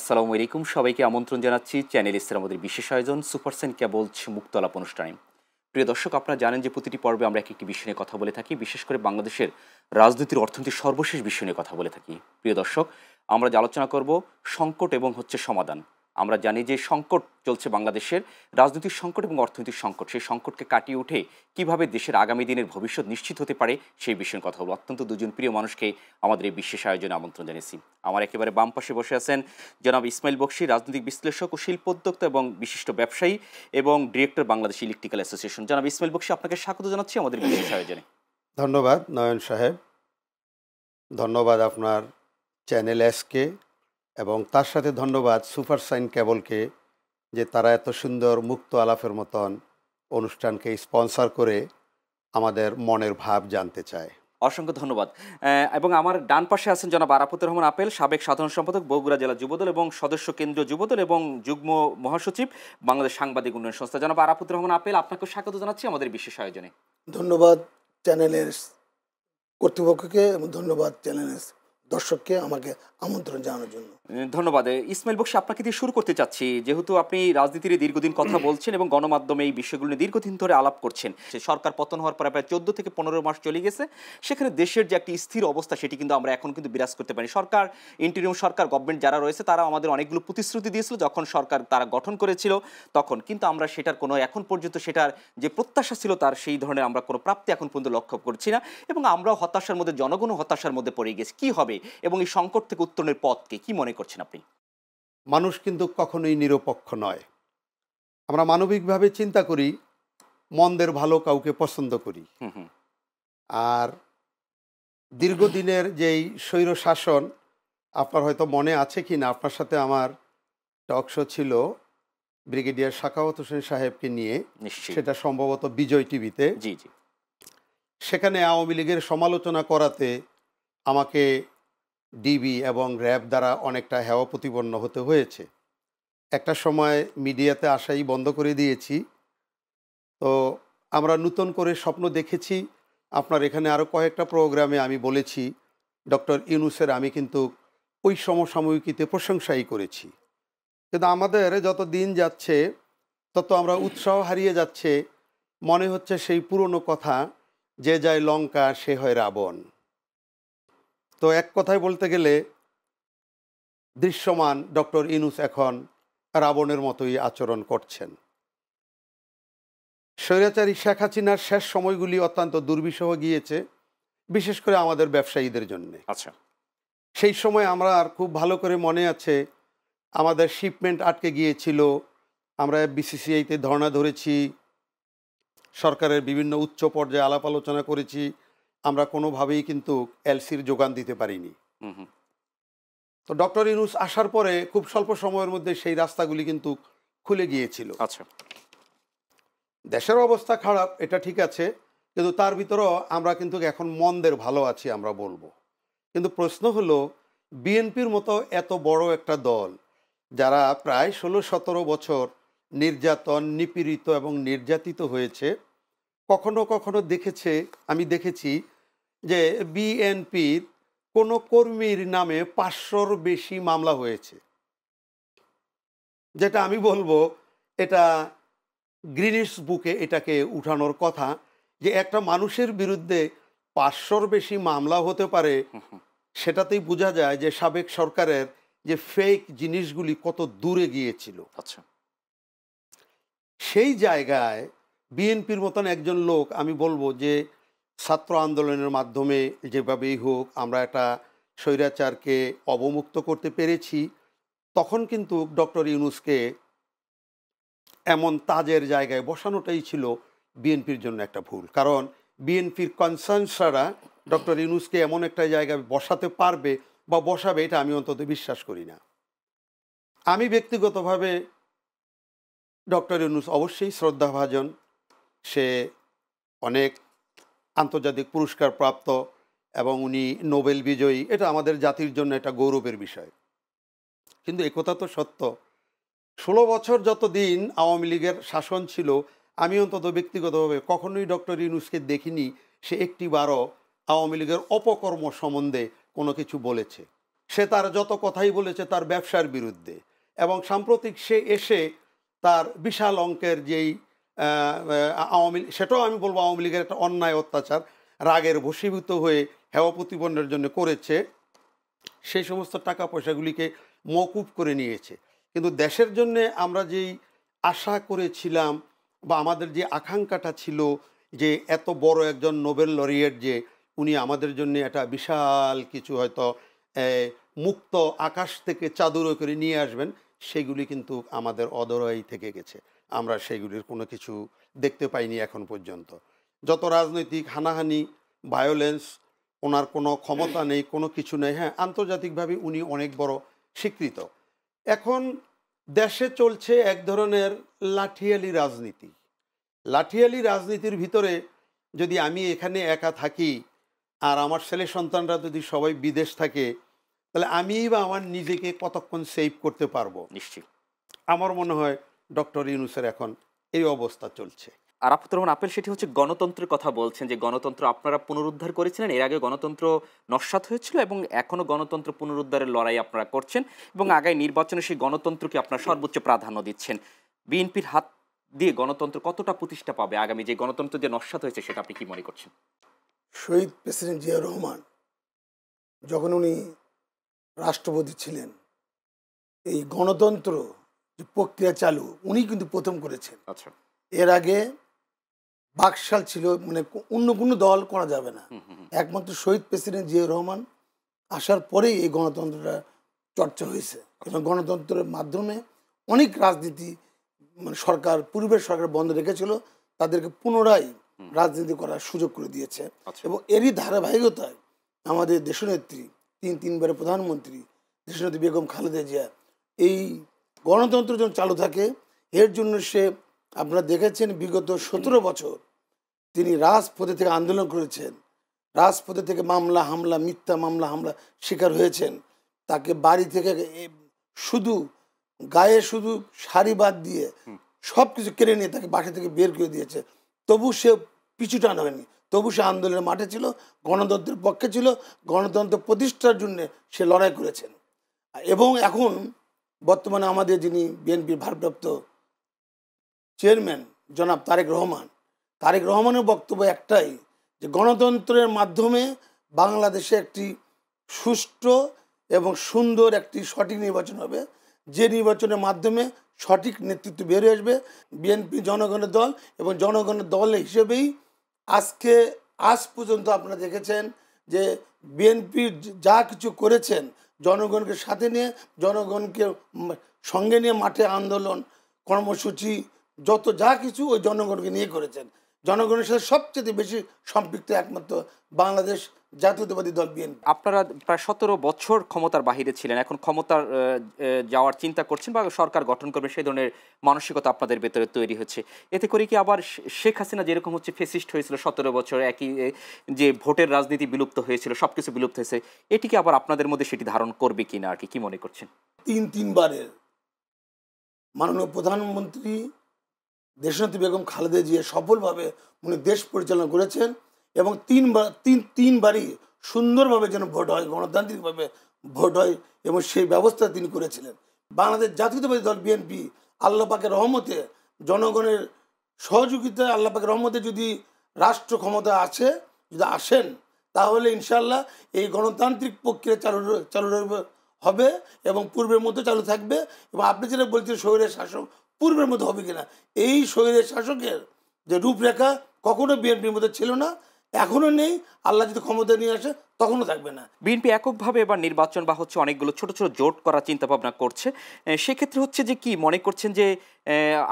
আসসালামু আলাইকুম, সবাইকে আমন্ত্রণ জানাচ্ছি চ্যানেল ইসের আমাদের বিশেষ আয়োজন সুপারসেন কেবলস মুক্ত আলাপ অনুষ্ঠানে। প্রিয় দর্শক, আপনারা জানেন যে প্রতিটি পর্বে আমরা একটি বিষয় নিয়ে কথা বলে থাকি, বিশেষ করে বাংলাদেশের রাজনীতির অর্থনীতির সর্বশেষ বিষয় নিয়ে কথা বলে থাকি। প্রিয় দর্শক, আমরা যে আলোচনা করব সংকট এবং সমাধান। আমরা জানি যে সংকট চলছে বাংলাদেশের, রাজনৈতিক সংকট এবং অর্থনৈতিক সংকট। সেই সংকটকে কাটিয়ে উঠে কিভাবে দেশের আগামী দিনের ভবিষ্যৎ নিশ্চিত হতে পারে সেই বিষয়ে কথা বলব। অত্যন্ত দুজন প্রিয় মানুষকে আমাদের এই বিশেষ আয়োজনে আমন্ত্রণ জানিয়েছি। আমার একেবারে বাম পাশে বসে আছেন জনাব ইসমাইল বকশী, রাজনৈতিক বিশ্লেষক ও শিল্পোদ্যোক্তা এবং বিশিষ্ট ব্যবসায়ী এবং ডিরেক্টর বাংলাদেশ ইলেকট্রিক্যাল অ্যাসোসিয়েশন। জনাব ইসমাইল বকশী, আপনাকে স্বাগত জানাচ্ছি আমাদের বিশেষ আয়োজনে। ধন্যবাদ নয়ন সাহেব, ধন্যবাদ আপনার চ্যানেল এসকে এবং তার সাথে ধন্যবাদ সুপারসাইন কেবলকে যে তারা এত সুন্দর মুক্ত আলাপের মতন অনুষ্ঠানকে স্পন্সর করে আমাদের মনের ভাব জানতে চায়। অসংখ্য ধন্যবাদ। এবং আমার ডান পাশে আছেন জনাব আরাফাতুর রহমান আপেল, সাবেক সাধারণ সম্পাদক বগুড়া জেলা যুবদল এবং সদস্য কেন্দ্রীয় যুবদল এবং যুগ্ম মহাসচিব বাংলাদেশ সাংবাদিক উন্নয়ন সংস্থা। জনাব আরাফাতুর রহমান আপেল, আপনাকেও স্বাগত জানাচ্ছি আমাদের বিশেষ আয়োজনে। ধন্যবাদ চ্যানেলের কর্তৃপক্ষকে এবং ধন্যবাদ চ্যানেলের দর্শককে আমাকে আমন্ত্রণ জানানোর জন্য। ধন্যবাদ। ইসমাইল বকশী, আপনাকে দিয়ে শুরু করতে চাচ্ছি। যেহেতু আপনি রাজনীতির দীর্ঘদিন কথা বলছেন এবং গণমাধ্যমে এই বিষয়গুলো নিয়ে দীর্ঘদিন ধরে আলাপ করছেন, সরকার পতন হওয়ার পরে প্রায় 14 থেকে 15 মাস চলে গেছে, সেখানে দেশের যে একটি স্থির অবস্থা সেটি কিন্তু আমরা এখন কিন্তু বিরাজ করতে পারি। সরকার, ইন্টারিম সরকার, গভর্নমেন্ট যারা রয়েছে তারা আমাদের অনেকগুলো প্রতিশ্রুতি দিয়েছিল যখন সরকার তারা গঠন করেছিল তখন, কিন্তু আমরা সেটার কোনো এখন পর্যন্ত সেটার যে প্রত্যাশা ছিল তার সেই ধরনের আমরা কোনো প্রাপ্তি এখন পর্যন্ত লক্ষ্য করছি না এবং আমরাও হতাশার মধ্যে, জনগণও হতাশার মধ্যে পড়ে গেছি। কি হবে এবং এই সংকট থেকে উত্তরণের পথকে কি মনে করছেন আপনি? মানুষ কিন্তু কখনোই নিরপেক্ষ নয়। আমরা মানবিকভাবে চিন্তা করি, মন্দের ভালো কাউকে পছন্দ করি। আর দীর্ঘদিনের যেই স্বৈর শাসন, আপনার হয়তো মনে আছে কি না, আপনার সাথে আমার টক শো ছিল ব্রিগেডিয়ার সাখাওয়াত হোসেন সাহেবকে নিয়ে, সেটা সম্ভবত বিজয় টিভিতে। জি জি। সেখানে আওয়ামী লীগের সমালোচনা করাতে আমাকে ডিবি এবং র্যাব দ্বারা অনেকটা হেয় প্রতিপন্ন হতে হয়েছে। একটা সময় মিডিয়াতে আসাই বন্ধ করে দিয়েছি। তো আমরা নতুন করে স্বপ্ন দেখেছি। আপনার এখানে আরও কয়েকটা প্রোগ্রামে আমি বলেছি ডক্টর ইউনূসের আমি কিন্তু ওই সমসাময়িকীতে প্রশংসাই করেছি, কিন্তু আমাদের যত দিন যাচ্ছে তত আমরা উৎসাহ হারিয়ে যাচ্ছে। মনে হচ্ছে সেই পুরনো কথা, যে যায় লঙ্কা সে হয় রাবণ। তো এক কথায় বলতে গেলে দৃশ্যমান ডক্টর ইউনূস এখন রাবণের মতোই আচরণ করছেন। স্বৈরাচারী শেখ হাসিনার শেষ সময়গুলি অত্যন্ত দুর্বিষহ গিয়েছে, বিশেষ করে আমাদের ব্যবসায়ীদের জন্য। আচ্ছা, সেই সময় আমরা আর খুব ভালো করে মনে আছে, আমাদের শিপমেন্ট আটকে গিয়েছিল, আমরা বিসিসিআইতে ধর্ণা ধরেছি, সরকারের বিভিন্ন উচ্চ পর্যায়ে আলাপ আলোচনা করেছি, আমরা কোনোভাবেই কিন্তু এলসির যোগান দিতে পারিনি। তো ডক্টর ইউনূস আসার পরে খুব স্বল্প সময়ের মধ্যে সেই রাস্তাগুলি কিন্তু খুলে গিয়েছিল। আচ্ছা। দেশের অবস্থা খারাপ, এটা ঠিক আছে, কিন্তু তার ভিতরেও আমরা কিন্তু এখন মন্দের ভালো আছি আমরা বলবো। কিন্তু প্রশ্ন হলো, বিএনপির মতো এত বড় একটা দল, যারা প্রায় 16-17 বছর নির্যাতন, নিপীড়িত এবং নির্যাতিত হয়েছে, কখনো কখনো আমি দেখেছি যে বিএনপির কোনো কর্মীর নামে 500-র বেশি মামলা হয়েছে, যেটা আমি বলবো এটা গ্রিনিস বুকে এটাকে উঠানোর কথা, যে একটা মানুষের বিরুদ্ধে 500-র বেশি মামলা হতে পারে। সেটাতেই বোঝা যায় যে সাবেক সরকারের যে ফেক জিনিসগুলি কত দূরে গিয়েছিল। আচ্ছা। সেই জায়গায় বিএনপির মতন একজন লোক, আমি বলবো যে ছাত্র আন্দোলনের মাধ্যমে যেভাবেই হোক আমরা একটা স্বৈরাচারকে অবমুক্ত করতে পেরেছি, তখন কিন্তু ডক্টর ইউনূসকে এমন তাজের জায়গায় বসানোটাই ছিল বিএনপির জন্য একটা ভুল। কারণ বিএনপির কনসার্নসরা ডক্টর ইউনূসকে এমন একটা জায়গায় বসাতে পারবে বা বসাবে, এটা আমি অন্তত বিশ্বাস করি না। আমি ব্যক্তিগতভাবে ডক্টর ইউনূস অবশ্যই শ্রদ্ধাভাজন, সে অনেক আন্তর্জাতিক পুরস্কার প্রাপ্ত এবং উনি নোবেল বিজয়ী, এটা আমাদের জাতির জন্য একটা গৌরবের বিষয়। কিন্তু একথা তো সত্য, 16 বছর যতদিন আওয়ামী লীগের শাসন ছিল, আমি অন্তত ব্যক্তিগতভাবে কখনোই ডক্টর ইউনূসকে দেখিনি সে একটিবারও আওয়ামী লীগের অপকর্ম সম্বন্ধে কোনো কিছু বলেছে। সে তার যত কথাই বলেছে তার ব্যবসার বিরুদ্ধে, এবং সাম্প্রতিক সে এসে তার বিশাল অঙ্কের যেই আওয়ামী, সেটাও আমি বলবো আওয়ামী লীগের একটা অন্যায় অত্যাচার রাগের বশীভূত হয়ে হেয় প্রতিপন্নের জন্য করেছে, সেই সমস্ত টাকা পয়সাগুলিকে মওকুফ করে নিয়েছে। কিন্তু দেশের জন্য আমরা যেই আশা করেছিলাম বা আমাদের যে আকাঙ্ক্ষাটা ছিল যে এত বড় একজন নোবেল লরিয়েট, যে উনি আমাদের জন্য একটা বিশাল কিছু হয়তো মুক্ত আকাশ থেকে চাদর করে নিয়ে আসবেন, সেগুলি কিন্তু আমাদের অদরাই থেকে গেছে। আমরা সেগুলির কোনো কিছু দেখতে পাইনি এখন পর্যন্ত। যত রাজনৈতিক হানাহানি, ভায়োলেন্স, ওনার কোনো ক্ষমতা নেই, কোনো কিছু নেই। হ্যাঁ, আন্তর্জাতিকভাবে উনি অনেক বড় স্বীকৃত। এখন দেশে চলছে এক ধরনের লাঠিয়ালি রাজনীতি। লাঠিয়ালি রাজনীতির ভিতরে যদি আমি এখানে একা থাকি আর আমার ছেলে সন্তানরা যদি সবাই বিদেশ থাকে, তাহলে আমি বা আমার নিজেকে কতক্ষণ সেভ করতে পারবো? নিশ্চয়ই। আমার মনে হয় ডক্টর ইউনূসের এখন এই অবস্থা চলছে। আর আপাতত রহমান আপেল, সেটি হচ্ছে গণতন্ত্রের কথা বলছেন, যে গণতন্ত্র আপনারা পুনরুদ্ধার করেছিলেন, এর আগে গণতন্ত্র নস্যাৎ হয়েছিল এবং এখনো গণতন্ত্র পুনরুদ্ধারের লড়াই আপনারা করছেন এবং আগামী নির্বাচনে সেই গণতন্ত্রকে আপনারা সর্বোচ্চ প্রাধান্য দিচ্ছেন। বিএনপির হাত দিয়ে গণতন্ত্র কতটা প্রতিষ্ঠা পাবে আগামী যে গণতন্ত্র যে নস্যাৎ হয়েছে, সেটা আপনি কি মনে করছেন? শহীদ প্রেসিডেন্ট জিয়া রহমান যখন উনি রাষ্ট্রপতি ছিলেন, এই গণতন্ত্র যে প্রক্রিয়া চালু উনি কিন্তু প্রথম করেছেন। আচ্ছা। এর আগে বাকশাল ছিল, মানে অন্য কোনো দল করা যাবে না, একমাত্র শহীদ প্রেসিডেন্ট জিয়া রহমান আসার পরেই এই গণতন্ত্রটা চর্চা হয়েছে। এবং গণতন্ত্রের মাধ্যমে অনেক রাজনীতি, মানে সরকার, পূর্বের সরকার বন্ধ রেখেছিল, তাদেরকে পুনরায় রাজনীতি করার সুযোগ করে দিয়েছে। এবং এরই ধারাবাহিকতায় আমাদের দেশনেত্রী, তিনবারের প্রধানমন্ত্রী দেশনেত্রী বেগম খালেদা জিয়া, এই গণতন্ত্র যখন চালু থাকে, এর জন্য সে, আপনারা দেখেছেন বিগত 17 বছর তিনি রাজপথে থেকে আন্দোলন করেছেন, রাজপথে থেকে মামলা হামলা, মিথ্যা মামলা হামলা শিকার হয়েছেন। তাকে বাড়ি থেকে শুধু গায়ে শুধু শাড়ি বাদ দিয়ে সব কিছু কেড়ে নিয়ে তাকে বাসা থেকে বের করে দিয়েছে। তবু সে পিছু টান হয়নি, তবু সে আন্দোলনের মাঠে ছিল, গণতন্ত্রের পক্ষে ছিল, গণতন্ত্র প্রতিষ্ঠার জন্য সে লড়াই করেছেন। এবং এখন বর্তমানে আমাদের যিনি বিএনপির ভারপ্রাপ্ত চেয়ারম্যান জনাব তারেক রহমানের বক্তব্য একটাই, যে গণতন্ত্রের মাধ্যমে বাংলাদেশে একটি সুষ্ঠু এবং সুন্দর একটি সঠিক নির্বাচন হবে, যে নির্বাচনের মাধ্যমে সঠিক নেতৃত্ব বেরিয়ে আসবে। বিএনপি জনগণের দল এবং জনগণের দল হিসেবেই আজ পর্যন্ত আপনারা দেখেছেন যে বিএনপি যা কিছু করেছেন, জনগণকে সাথে নিয়ে, জনগণকে সঙ্গে নিয়ে মাঠে আন্দোলন কর্মসূচি যা কিছু ওই জনগণকে নিয়ে করেছেন। জনগণের সাথে সবচেয়ে বেশি সম্পৃক্ত একমাত্র বাংলাদেশ জাতীয়তাবাদী দল বিএনপি। আপনারা প্রায় 17 বছর ক্ষমতার বাহিরে ছিলেন, এখন ক্ষমতার যাওয়ার চিন্তা করছেন বা সরকার গঠন করবে, সেই ধরনের মানসিকতা আপনাদের ভেতরে তৈরি হচ্ছে। এতে করে কি আবার শেখ হাসিনা যেরকম হচ্ছে ফেসিস্ট হয়েছিল 17 বছর, একই যে ভোটের রাজনীতি বিলুপ্ত হয়েছিল, সবকিছু বিলুপ্ত হয়েছে, এটি কি আবার আপনাদের মধ্যে সেটি ধারণ করবে কিনা, আর কি মনে করছেন? তিনবারের মাননীয় প্রধানমন্ত্রী দেশনেত্রী বেগম খালেদা জিয়া সফলভাবে উনি দেশ পরিচালনা করেছেন এবং তিনবারই সুন্দরভাবে যেন ভোট হয়, গণতান্ত্রিকভাবে ভোট হয়, এবং সেই ব্যবস্থা তিনি করেছিলেন। বাংলাদেশ জাতীয়তাবাদী দল বিএনপি আল্লাহ পাকের রহমতে, জনগণের সহযোগিতায়, আল্লাহ পাকের রহমতে যদি রাষ্ট্র ক্ষমতা যদি আসেন, তাহলে ইনশাল্লাহ এই গণতান্ত্রিক প্রক্রিয়া চালু হবে এবং পূর্বের মতো চালু থাকবে। এবং আপনি যেটা বলছেন স্বৈরের শাসক পূর্বের মতো হবে কিনা, এই স্বৈরের শাসকের যে রূপরেখা কখনো বিএনপির মধ্যে ছিল না, এখনো নেই, আল্লাহ যদি ক্ষমতা নিয়ে আসে তখনও থাকবে না। বিএনপি এককভাবে এবার নির্বাচন বা হচ্ছে অনেকগুলো ছোট ছোট জোট করার চিন্তা ভাবনা করছে, সেক্ষেত্রে হচ্ছে যে কি মনে করছেন যে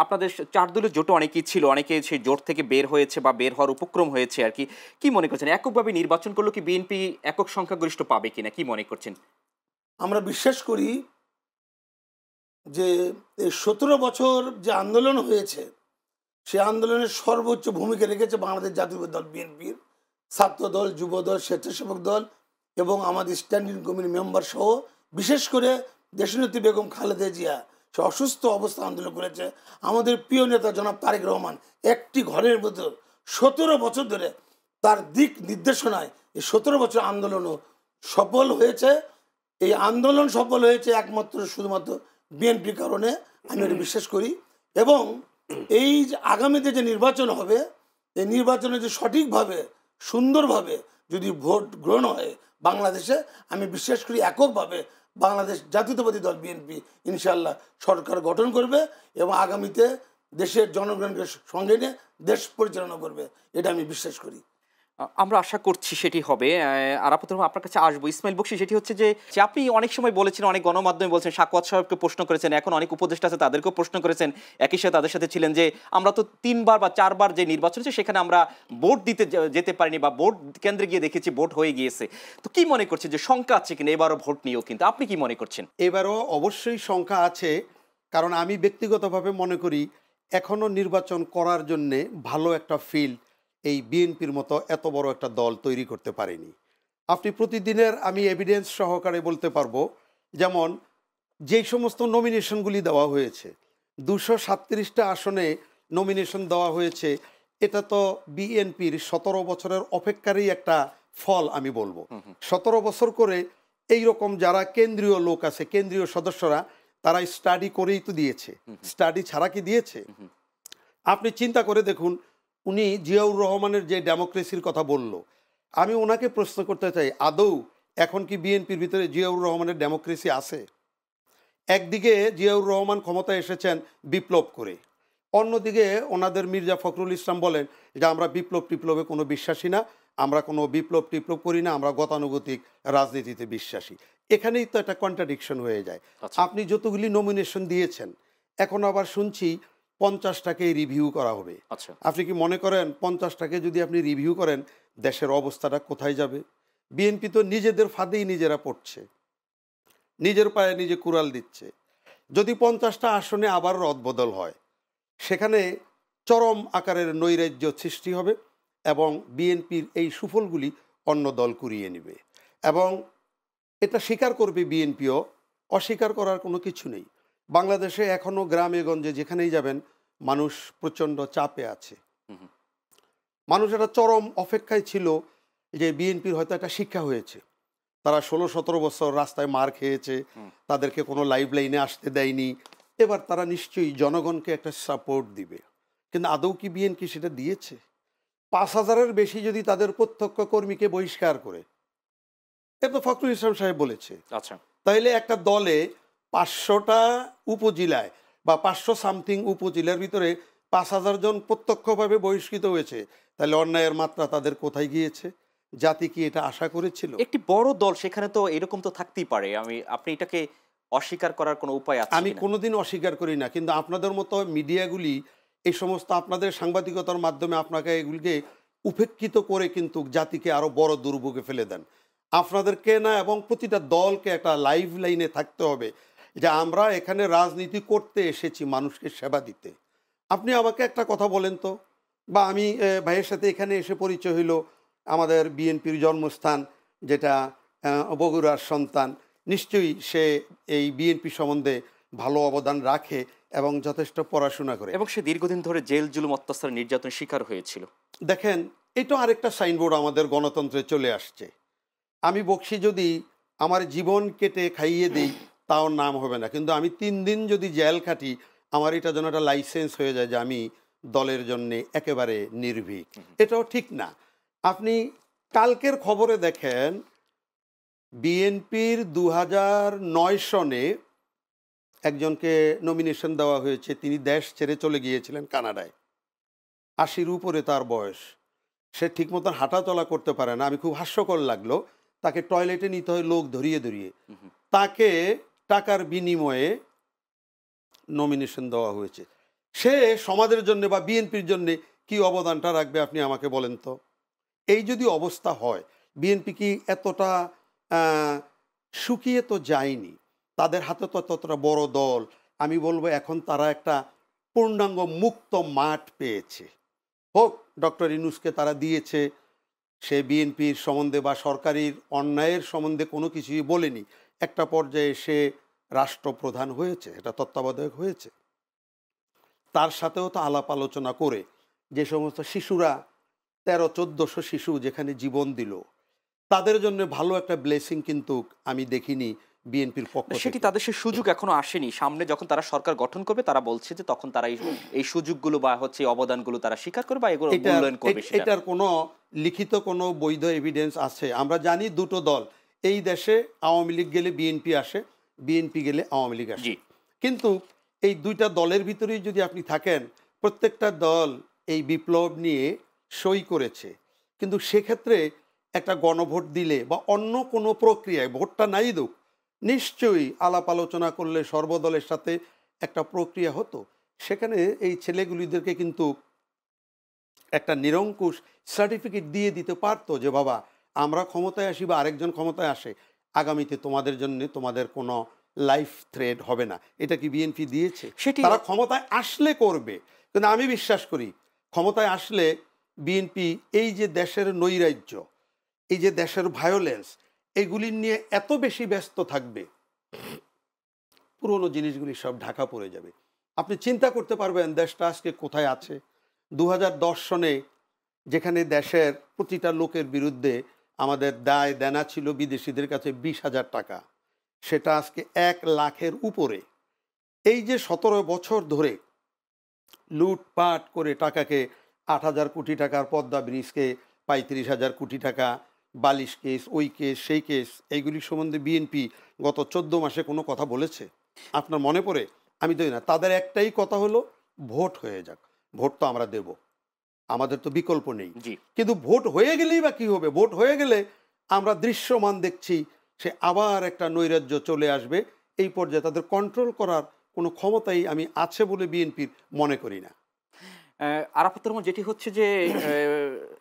আপনাদের 4 দলীয় জোটে অনেকেই ছিল, অনেকে সেই জোট থেকে বের হয়েছে বা বের হওয়ার উপক্রম হয়েছে আর কি, কি মনে করছেন এককভাবে নির্বাচন করলে কি বিএনপি একক সংখ্যাগরিষ্ঠ পাবে কিনা, কি মনে করছেন? আমরা বিশ্বাস করি যে এই 17 বছর যে আন্দোলন হয়েছে, সে আন্দোলনের সর্বোচ্চ ভূমিকা রেখেছে বাংলাদেশ জাতীয় দল বিএনপির ছাত্র দল, যুব দল, স্বেচ্ছাসেবক দল এবং আমাদের স্ট্যান্ডিং কমিটির মেম্বার সহ, বিশেষ করে দেশনেত্রী বেগম খালেদা জিয়া সে অসুস্থ অবস্থা আন্দোলন করেছে। আমাদের প্রিয় নেতা জনাব তারেক রহমান একটি ঘরের মধ্যে 17 বছর ধরে তার দিক নির্দেশনায় এই 17 বছর আন্দোলনও সফল হয়েছে এই আন্দোলন সফল হয়েছে একমাত্র শুধুমাত্র বিএনপির কারণে, আমি এটা বিশ্বাস করি। এবং এই যে আগামীতে যে নির্বাচন হবে, এই নির্বাচনে যে সঠিকভাবে সুন্দরভাবে যদি ভোট গ্রহণ হয় বাংলাদেশে, আমি বিশ্বাস করি এককভাবে বাংলাদেশ জাতীয়তাবাদী দল বিএনপি ইনশাআল্লাহ সরকার গঠন করবে এবং আগামীতে দেশের জনগণকে সঙ্গে নিয়ে দেশ পরিচালনা করবে, এটা আমি বিশ্বাস করি। আমরা আশা করছি সেটি হবে। আর আপাতত আপনার কাছে আসবো ইসমাইল বকশী, সেটি হচ্ছে যে আপনি অনেক সময় বলেছেন, অনেক গণমাধ্যমে বলছেন, সাখাওয়াত সাহেবকে প্রশ্ন করেছেন, এখন অনেক উপদেষ্টা আছে তাদেরকেও প্রশ্ন করেছেন, একই সাথে তাদের সাথে ছিলেন যে আমরা তো 3বার বা 4বার যে নির্বাচন হচ্ছে সেখানে আমরা ভোট দিতে যেতে পারিনি বা ভোট কেন্দ্রে গিয়ে দেখেছি ভোট হয়ে গিয়েছে। তো কি মনে করছেন যে শঙ্কা আছে কিনা এবারও ভোট নিয়েও? কিন্তু আপনি কি মনে করছেন? এবারও অবশ্যই সংখ্যা আছে, কারণ আমি ব্যক্তিগতভাবে মনে করি এখনও নির্বাচন করার জন্যে ভালো একটা ফিল্ড এই বিএনপির মতো এত বড় একটা দল তৈরি করতে পারেনি। আপনি প্রতিদিনের আমি এভিডেন্স সহকারে বলতে পারবো, যেমন যেই সমস্ত নমিনেশনগুলি দেওয়া হয়েছে, 237টা আসনে নমিনেশন দেওয়া হয়েছে, এটা তো বিএনপির 17 বছরের অপেক্ষারই একটা ফল আমি বলবো। 17 বছর করে এই রকম যারা কেন্দ্রীয় লোক আছে, কেন্দ্রীয় সদস্যরা, তারা স্টাডি করেই তো দিয়েছে, স্টাডি ছাড়া কি দিয়েছে? আপনি চিন্তা করে দেখুন, উনি জিয়াউর রহমানের যে ডেমোক্রেসির কথা বলল, আমি ওনাকে প্রশ্ন করতে চাই, আদৌ এখন কি বিএনপির ভিতরে জিয়াউর রহমানের ডেমোক্রেসি আছে? একদিকে জিয়াউর রহমান ক্ষমতায় এসেছেন বিপ্লব করে, অন্যদিকে ওনাদের মির্জা ফখরুল ইসলাম বলেন যে আমরা বিপ্লবে কোনো বিশ্বাসী না, আমরা কোনো বিপ্লব করি না, আমরা গতানুগতিক রাজনীতিতে বিশ্বাসী। এখানেই তো একটা কন্ট্রাডিকশন হয়ে যায়। আপনি যতগুলি নমিনেশন দিয়েছেন, এখন আবার শুনছি 50টাকে রিভিউ করা হবে। আপনি কি মনে করেন 50টাকে যদি আপনি রিভিউ করেন, দেশের অবস্থাটা কোথায় যাবে? বিএনপি তো নিজেদের ফাঁদেই নিজেরা পড়ছে, নিজের পায়ে নিজে কুড়াল দিচ্ছে। যদি 50টা আসনে আবার রদবদল হয়, সেখানে চরম আকারের নৈরাজ্য সৃষ্টি হবে এবং বিএনপির এই সুফলগুলি অন্য দল কুড়িয়ে নেবে এবং এটা স্বীকার করবে বিএনপিও। অস্বীকার করার কোনো কিছু নেই। বাংলাদেশে এখনও গ্রামে গঞ্জে যেখানেই যাবেন, মানুষ প্রচণ্ড চাপে আছে। মানুষ একটা চরম অপেক্ষায় ছিল যে বিএনপির হয়তো একটা শিক্ষা হয়েছে, তারা 16-17 বছর রাস্তায় মার খেয়েছে, তাদেরকে কোনো লাইফ লাইনে আসতে দেয়নি, এবার তারা নিশ্চয়ই জনগণকে একটা সাপোর্ট দিবে। কিন্তু আদৌ কি বিএনপি সেটা দিয়েছে? 5000-এর বেশি যদি তাদের প্রত্যক্ষ কর্মীকে বহিষ্কার করে, এটা তো ফখরুল ইসলাম সাহেব বলেছে, তাইলে একটা দলে 500টা উপজেলায় বা 500 সামথিং উপজেলার ভিতরে 5000 জন প্রত্যক্ষভাবে বহিষ্কৃত হয়েছে, তাহলে অন্যায়ের মাত্রা তাদের কোথায় গিয়েছে? জাতি কি এটা আশা করেছিল? একটি বড় দল, সেখানে তো এরকম তো থাকতেই পারে। আপনি এটাকে অস্বীকার করার কোনো উপায় আছে? আমি কোনোদিন অস্বীকার করি না, কিন্তু আপনাদের মতো মিডিয়াগুলি এই সমস্ত আপনাদের সাংবাদিকতার মাধ্যমে আপনাকে এগুলিকে উপেক্ষিত করে কিন্তু জাতিকে আরও বড় দুর্ভোগে ফেলে দেন। আপনাদেরকে না, এবং প্রতিটা দলকে একটা লাইফ লাইনে থাকতে হবে যে আমরা এখানে রাজনীতি করতে এসেছি মানুষকে সেবা দিতে। আপনি আমাকে একটা কথা বলেন তো, বা আমি ভাইয়ের সাথে এখানে এসে পরিচয় হইল, আমাদের বিএনপির জন্মস্থান যেটা বগুড়ার সন্তান, নিশ্চয়ই সে এই বিএনপি সম্বন্ধে ভালো অবদান রাখে এবং যথেষ্ট পড়াশোনা করে, এবং সে দীর্ঘদিন ধরে জেল জুলুম অত্যাচার নির্যাতনের শিকার হয়েছিল। দেখেন, এটা আরেকটা সাইনবোর্ড আমাদের গণতন্ত্রে চলে আসছে। আমি বকশী যদি আমার জীবন কেটে খাইয়ে দিই তাও নাম হবে না, কিন্তু আমি 3 দিন যদি জেল খাটি, আমার এটা যেন একটা লাইসেন্স হয়ে যায় যে আমি দলের জন্যে একেবারে নির্ভীক। এটাও ঠিক না। আপনি কালকের খবরে দেখেন, বিএনপির 2009 সনে একজনকে নমিনেশন দেওয়া হয়েছে, তিনি দেশ ছেড়ে চলে গিয়েছিলেন কানাডায়। 80-র উপরে তার বয়স, সে ঠিক মতন হাঁটা চলা করতে পারে না। আমি খুব হাস্যকর লাগলো, তাকে টয়লেটে নিতে হয় লোক ধরিয়ে ধরিয়ে, তাকে টাকার বিনিময়ে নমিনেশন দেওয়া হয়েছে। সে সমাজের জন্য বা বিএনপির জন্য কি অবদানটা রাখবে আপনি আমাকে বলেন তো? এই যদি অবস্থা হয়, বিএনপি কি এতটা শুকিয়ে তো যায়নি, তাদের হাতে তো ততটা বড় দল। আমি বলবো এখন তারা একটা পূর্ণাঙ্গ মুক্ত মাঠ পেয়েছে। হোক, ডক্টর ইউনূসকে তারা দিয়েছে, সে বিএনপির সম্বন্ধে বা সরকারির অন্যায়ের সম্বন্ধে কোনো কিছুই বলেনি। একটা পর্যায়ে সে রাষ্ট্রপ্রধান হয়েছে, এটা তত্ত্বাবধায়ক হয়েছে। তার সাথেও তো আলাপ আলোচনা করে যে সমস্ত শিশুরা 1300-1400 শিশু যেখানে জীবন দিল, তাদের জন্য ভালো একটা ব্লেসিং কিন্তু আমি দেখিনি বিএনপির পক্ষ সেটি থেকে। তাদের সে সুযোগ এখনো আসেনি। সামনে যখন তারা সরকার গঠন করবে তারা বলছে যে তখন তারা এই সুযোগগুলো বা হচ্ছে এই অবদানগুলো তারা স্বীকার করবে বা এগুলো মূল্যায়ন করবে সেটা। এটার কোনো লিখিত কোনো বৈধ এভিডেন্স আছে? আমরা জানি দুটো দল এই দেশে, আওয়ামী লীগ গেলে বিএনপি আসে, বিএনপি গেলে আওয়ামী লীগ আসে। জি। কিন্তু এই দুইটা দলের ভিতরেই যদি আপনি থাকেন, প্রত্যেকটা দল এই বিপ্লব নিয়ে সই করেছে, কিন্তু সেক্ষেত্রে একটা গণভোট দিলে বা অন্য কোনো প্রক্রিয়ায়, ভোটটা নাই দুক, নিশ্চয়ই আলাপ আলোচনা করলে সর্বদলের সাথে একটা প্রক্রিয়া হতো। সেখানে এই ছেলেগুলিদেরকে কিন্তু একটা নিরঙ্কুশ সার্টিফিকেট দিয়ে দিতে পারতো যে বাবা আমরা ক্ষমতায় আসি বা আরেকজন ক্ষমতায় আসে, আগামীতে তোমাদের জন্য তোমাদের কোনো লাইফ থ্রেট হবে না। এটা কি বিএনপি দিয়েছে? সেটি তারা ক্ষমতায় আসলে করবে, কিন্তু আমি বিশ্বাস করি ক্ষমতায় আসলে বিএনপি এই যে দেশের নৈরাজ্য, এই যে দেশের ভায়োলেন্স, এগুলি নিয়ে এত বেশি ব্যস্ত থাকবে, পুরনো জিনিসগুলি সব ঢাকা পড়ে যাবে। আপনি চিন্তা করতে পারবেন দেশটা আজকে কোথায় আছে। 2010 সনে যেখানে দেশের প্রতিটা লোকের বিরুদ্ধে আমাদের দায় দেনা ছিল বিদেশিদের কাছে 20,000 টাকা, সেটা আজকে 1 লাখের উপরে। এই যে 17 বছর ধরে লুটপাট করে টাকাকে 8,000 কোটি টাকার পদ্মা ব্রিজকে 35,000 কোটি টাকা, বালিশ কেস, ওই কেস, সেই কেস, এইগুলি সম্বন্ধে বিএনপি গত 14 মাসে কোনো কথা বলেছে? আপনার মনে পড়ে? আমি তো না। তাদের একটাই কথা হলো ভোট হয়ে যাক। ভোট তো আমরা দেব, আমাদের তো বিকল্প নেই। জি। কিন্তু ভোট হয়ে গেলেই বা কী হবে? ভোট হয়ে গেলে আমরা দৃশ্যমান দেখছি সে আবার একটা নৈরাজ্য চলে আসবে। এই পর্যায়ে তাদের কন্ট্রোল করার কোনো ক্ষমতাই আমি আছে বলে বিএনপির মনে করি না। আরাফাত রহমান, যেটি হচ্ছে যে